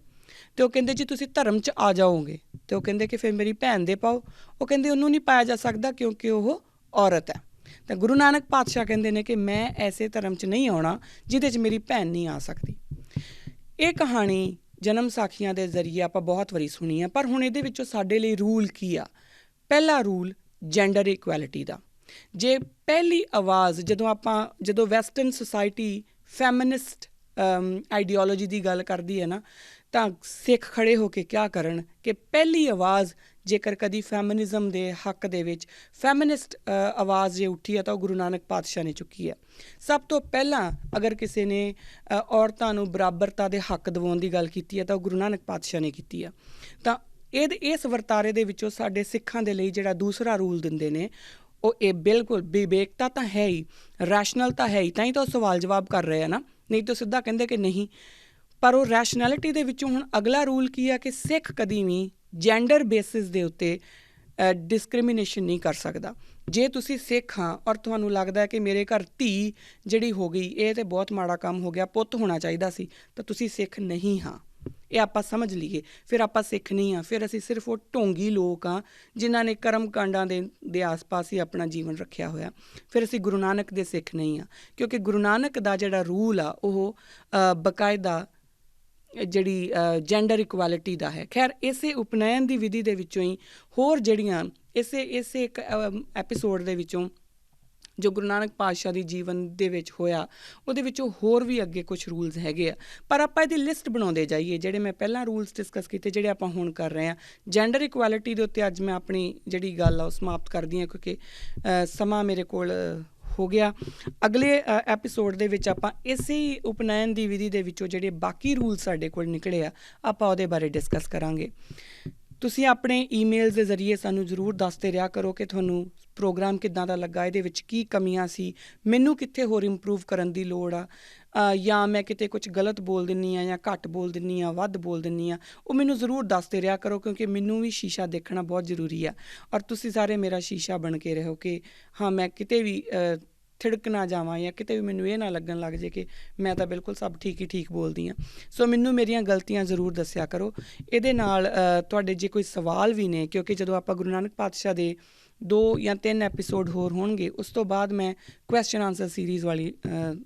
ਅਤੇ ਉਹ ਕਹਿੰਦੇ ਜੀ ਤੁਸੀਂ ਧਰਮ 'ਚ ਆ ਜਾਓਗੇ। ਅਤੇ ਉਹ ਕਹਿੰਦੇ ਕਿ ਫਿਰ ਮੇਰੀ ਭੈਣ ਦੇ ਪਾਓ। ਉਹ ਕਹਿੰਦੇ ਉਹਨੂੰ ਨਹੀਂ ਪਾਇਆ ਜਾ ਸਕਦਾ ਕਿਉਂਕਿ ਉਹ ਔਰਤ ਹੈ। ਤਾਂ ਗੁਰੂ ਨਾਨਕ ਪਾਤਸ਼ਾਹ ਕਹਿੰਦੇ ਨੇ ਕਿ ਮੈਂ ਐਸੇ ਧਰਮ 'ਚ ਨਹੀਂ ਆਉਣਾ ਜਿਹਦੇ 'ਚ ਮੇਰੀ ਭੈਣ ਨਹੀਂ ਆ ਸਕਦੀ। ਇਹ ਕਹਾਣੀ ਜਨਮ ਸਾਖੀਆਂ ਦੇ ਜ਼ਰੀਏ ਆਪਾਂ ਬਹੁਤ ਵਾਰੀ ਸੁਣੀ ਆ, ਪਰ ਹੁਣ ਇਹਦੇ ਵਿੱਚੋਂ ਸਾਡੇ ਲਈ ਰੂਲ ਕੀ ਆ? ਪਹਿਲਾ ਰੂਲ ਜੈਂਡਰ ਇਕੁਐਲਿਟੀ ਦਾ। ਜੇ ਪਹਿਲੀ ਆਵਾਜ਼ ਜਦੋਂ ਵੈਸਟਰਨ ਸੁਸਾਇਟੀ ਫੈਮਿਨਿਸਟ ਆਈਡੀਓਲੋਜੀ ਦੀ ਗੱਲ ਕਰਦੀ ਹੈ ਨਾ, ਤਾਂ ਸਿੱਖ ਖੜ੍ਹੇ ਹੋ ਕੇ ਕਿਆ ਕਰਨ ਕਿ ਪਹਿਲੀ ਆਵਾਜ਼ ਜੇਕਰ ਕਦੀ ਫੈਮਿਨਿਜ਼ਮ ਦੇ ਹੱਕ ਦੇ ਵਿੱਚ ਫੈਮਿਨਿਸਟ ਆਵਾਜ਼ ਜੇ ਉੱਠੀ ਹੈ ਤਾਂ ਉਹ ਗੁਰੂ ਨਾਨਕ ਪਾਤਸ਼ਾਹ ਨੇ ਚੁੱਕੀ ਹੈ। ਸਭ ਤੋਂ ਪਹਿਲਾਂ ਅਗਰ ਕਿਸੇ ਨੇ ਔਰਤਾਂ ਨੂੰ ਬਰਾਬਰਤਾ ਦੇ ਹੱਕ ਦਿਵਾਉਣ ਦੀ ਗੱਲ ਕੀਤੀ ਹੈ ਤਾਂ ਉਹ ਗੁਰੂ ਨਾਨਕ ਪਾਤਸ਼ਾਹ ਨੇ ਕੀਤੀ ਆ। ਤਾਂ ਇਸ ਵਰਤਾਰੇ ਦੇ ਵਿੱਚੋਂ ਸਾਡੇ ਸਿੱਖਾਂ ਦੇ ਲਈ ਜਿਹੜਾ ਦੂਸਰਾ ਰੂਲ ਦਿੰਦੇ ਨੇ, ਉਹ ਇਹ ਬਿਲਕੁਲ ਵਿਵੇਕਤਾ ਤਾਂ ਹੈ ਹੀ, ਰੈਸ਼ਨਲ ਤਾਂ ਹੈ ਹੀ, ਤਾਂ ਹੀ ਤਾਂ ਉਹ ਸਵਾਲ ਜਵਾਬ ਕਰ ਰਹੇ ਆ ਨਾ, ਨਹੀਂ ਤਾਂ ਸਿੱਧਾ ਕਹਿੰਦੇ ਕਿ ਨਹੀਂ। ਪਰ ਉਹ ਰੈਸ਼ਨੈਲਿਟੀ ਦੇ ਵਿੱਚੋਂ ਹੁਣ ਅਗਲਾ ਰੂਲ ਕੀ ਆ ਕਿ ਸਿੱਖ ਕਦੀ ਵੀ ਜੈਂਡਰ ਬੇਸਿਸ ਦੇ ਉੱਤੇ ਡਿਸਕ੍ਰਿਮੀਨੇਸ਼ਨ ਨਹੀਂ ਕਰ ਸਕਦਾ। ਜੇ ਤੁਸੀਂ ਸਿੱਖ ਹਾਂ ਔਰ ਤੁਹਾਨੂੰ ਲੱਗਦਾ ਕਿ ਮੇਰੇ ਘਰ ਧੀ ਜਿਹੜੀ ਹੋ ਗਈ ਇਹ ਤਾਂ ਬਹੁਤ ਮਾੜਾ ਕੰਮ ਹੋ ਗਿਆ, ਪੁੱਤ ਹੋਣਾ ਚਾਹੀਦਾ ਸੀ, ਤਾਂ ਤੁਸੀਂ ਸਿੱਖ ਨਹੀਂ ਹਾਂ। ਇਹ ਆਪਾਂ ਸਮਝ ਲਈਏ, ਫਿਰ ਆਪਾਂ ਸਿੱਖ ਨਹੀਂ ਹਾਂ, ਫਿਰ ਅਸੀਂ ਸਿਰਫ ਉਹ ਢੋਂਗੀ ਲੋਕ ਹਾਂ ਜਿਨ੍ਹਾਂ ਨੇ ਕਰਮ ਕਾਂਡਾਂ ਦੇ ਆਸ-ਪਾਸ ਹੀ ਆਪਣਾ ਜੀਵਨ ਰੱਖਿਆ ਹੋਇਆ। ਫਿਰ ਅਸੀਂ ਗੁਰੂ ਨਾਨਕ ਦੇ ਸਿੱਖ ਨਹੀਂ ਹਾਂ, ਕਿਉਂਕਿ ਗੁਰੂ ਨਾਨਕ ਦਾ ਜਿਹੜਾ ਰੂਲ ਆ ਉਹ ਬਕਾਇਦਾ ਜਿਹੜੀ ਜੈਂਡਰ ਇਕੁਐਲਿਟੀ ਦਾ ਹੈ। ਖੈਰ ਇਸੇ ਉਪਨਇਨ ਦੀ ਵਿਧੀ ਦੇ ਵਿੱਚੋਂ ਹੀ ਹੋਰ ਜਿਹੜੀਆਂ ਇਸੇ ਇੱਕ ਐਪੀਸੋਡ ਦੇ ਵਿੱਚੋਂ ਜੋ ਗੁਰੂ ਨਾਨਕ ਪਾਤਸ਼ਾਹ ਦੀ ਜੀਵਨ ਦੇ ਵਿੱਚ ਹੋਇਆ, ਉਹਦੇ ਵਿੱਚੋਂ ਹੋਰ ਵੀ ਅੱਗੇ ਕੁਛ ਰੂਲਸ ਹੈਗੇ ਆ, ਪਰ ਆਪਾਂ ਇਹਦੀ ਲਿਸਟ ਬਣਾਉਂਦੇ ਜਾਈਏ। ਜਿਹੜੇ ਮੈਂ ਪਹਿਲਾਂ ਰੂਲਸ ਡਿਸਕਸ ਕੀਤੇ, ਜਿਹੜੇ ਆਪਾਂ ਹੁਣ ਕਰ ਰਹੇ ਹਾਂ ਜੈਂਡਰ ਇਕੁਐਲਿਟੀ ਦੇ ਉੱਤੇ, ਅੱਜ ਮੈਂ ਆਪਣੀ ਜਿਹੜੀ ਗੱਲ ਆ ਉਹ ਸਮਾਪਤ ਕਰਦੀ ਹਾਂ ਕਿਉਂਕਿ ਸਮਾਂ ਮੇਰੇ ਕੋਲ ਹੋ ਗਿਆ। ਅਗਲੇ ਐਪੀਸੋਡ ਦੇ ਵਿੱਚ ਆਪਾਂ ਇਸੇ ਉਪਨਇਨ ਦੀ ਵਿਧੀ ਦੇ ਵਿੱਚੋਂ ਜਿਹੜੇ ਬਾਕੀ ਰੂਲ ਸਾਡੇ ਕੋਲ ਨਿਕਲੇ ਆ, ਆਪਾਂ ਉਹਦੇ ਬਾਰੇ ਡਿਸਕਸ ਕਰਾਂਗੇ। ਤੁਸੀਂ ਆਪਣੇ ਈਮੇਲਸ ਦੇ ਜ਼ਰੀਏ ਸਾਨੂੰ ਜ਼ਰੂਰ ਦੱਸਦੇ ਰਿਹਾ ਕਰੋ ਕਿ ਤੁਹਾਨੂੰ ਪ੍ਰੋਗਰਾਮ ਕਿੱਦਾਂ ਦਾ ਲੱਗਾ, ਇਹਦੇ ਵਿੱਚ ਕੀ ਕਮੀਆਂ ਸੀ, ਮੈਨੂੰ ਕਿੱਥੇ ਹੋਰ ਇੰਪਰੂਵ ਕਰਨ ਦੀ ਲੋੜ ਆ, ਜਾਂ ਮੈਂ ਕਿਤੇ ਕੁਛ ਗਲਤ ਬੋਲ ਦਿੰਦੀ ਹਾਂ ਜਾਂ ਘੱਟ ਬੋਲ ਦਿੰਦੀ ਹਾਂ, ਵੱਧ ਬੋਲ ਦਿੰਦੀ ਹਾਂ, ਉਹ ਮੈਨੂੰ ਜ਼ਰੂਰ ਦੱਸਦੇ ਰਿਹਾ ਕਰੋ ਕਿਉਂਕਿ ਮੈਨੂੰ ਵੀ ਸ਼ੀਸ਼ਾ ਦੇਖਣਾ ਬਹੁਤ ਜ਼ਰੂਰੀ ਆ। ਔਰ ਤੁਸੀਂ ਸਾਰੇ ਮੇਰਾ ਸ਼ੀਸ਼ਾ ਬਣ ਕੇ ਰਹੋ ਕਿ ਹਾਂ ਮੈਂ ਕਿਤੇ ਵੀ ਥਿੜਕ ਨਾ ਜਾਵਾਂ ਜਾਂ ਕਿਤੇ ਵੀ ਮੈਨੂੰ ਇਹ ਨਾ ਲੱਗਣ ਲੱਗ ਜੇ ਕਿ ਮੈਂ ਤਾਂ ਬਿਲਕੁਲ ਸਭ ਠੀਕ ਹੀ ਠੀਕ ਬੋਲਦੀ ਹਾਂ। ਸੋ ਮੈਨੂੰ ਮੇਰੀਆਂ ਗਲਤੀਆਂ ਜ਼ਰੂਰ ਦੱਸਿਆ ਕਰੋ। ਇਹਦੇ ਨਾਲ ਤੁਹਾਡੇ ਜੇ ਕੋਈ ਸਵਾਲ ਵੀ ਨੇ, ਕਿਉਂਕਿ ਜਦੋਂ ਆਪਾਂ ਗੁਰੂ ਨਾਨਕ ਪਾਤਸ਼ਾਹ ਦੇ 2 ਜਾਂ 3 ਐਪੀਸੋਡ ਹੋਰ ਹੋਣਗੇ, ਉਸ ਤੋਂ ਬਾਅਦ ਮੈਂ ਕੁਐਸਚਨ ਆਨਸਰ ਸੀਰੀਜ਼ ਵਾਲੀ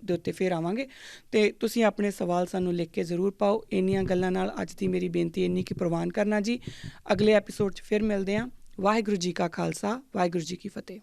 ਦੇ ਉੱਤੇ ਫਿਰ ਆਵਾਂਗੇ, ਅਤੇ ਤੁਸੀਂ ਆਪਣੇ ਸਵਾਲ ਸਾਨੂੰ ਲਿਖ ਕੇ ਜ਼ਰੂਰ ਪਾਓ। ਇੰਨੀਆਂ ਗੱਲਾਂ ਨਾਲ ਅੱਜ ਦੀ ਮੇਰੀ ਬੇਨਤੀ ਇੰਨੀ ਕਿ ਪ੍ਰਵਾਨ ਕਰਨਾ ਜੀ। ਅਗਲੇ ਐਪੀਸੋਡ 'ਚ ਫਿਰ ਮਿਲਦੇ ਹਾਂ। ਵਾਹਿਗੁਰੂ ਜੀ ਕਾ ਖਾਲਸਾ, ਵਾਹਿਗੁਰੂ ਜੀ ਕੀ ਫਤਿਹ।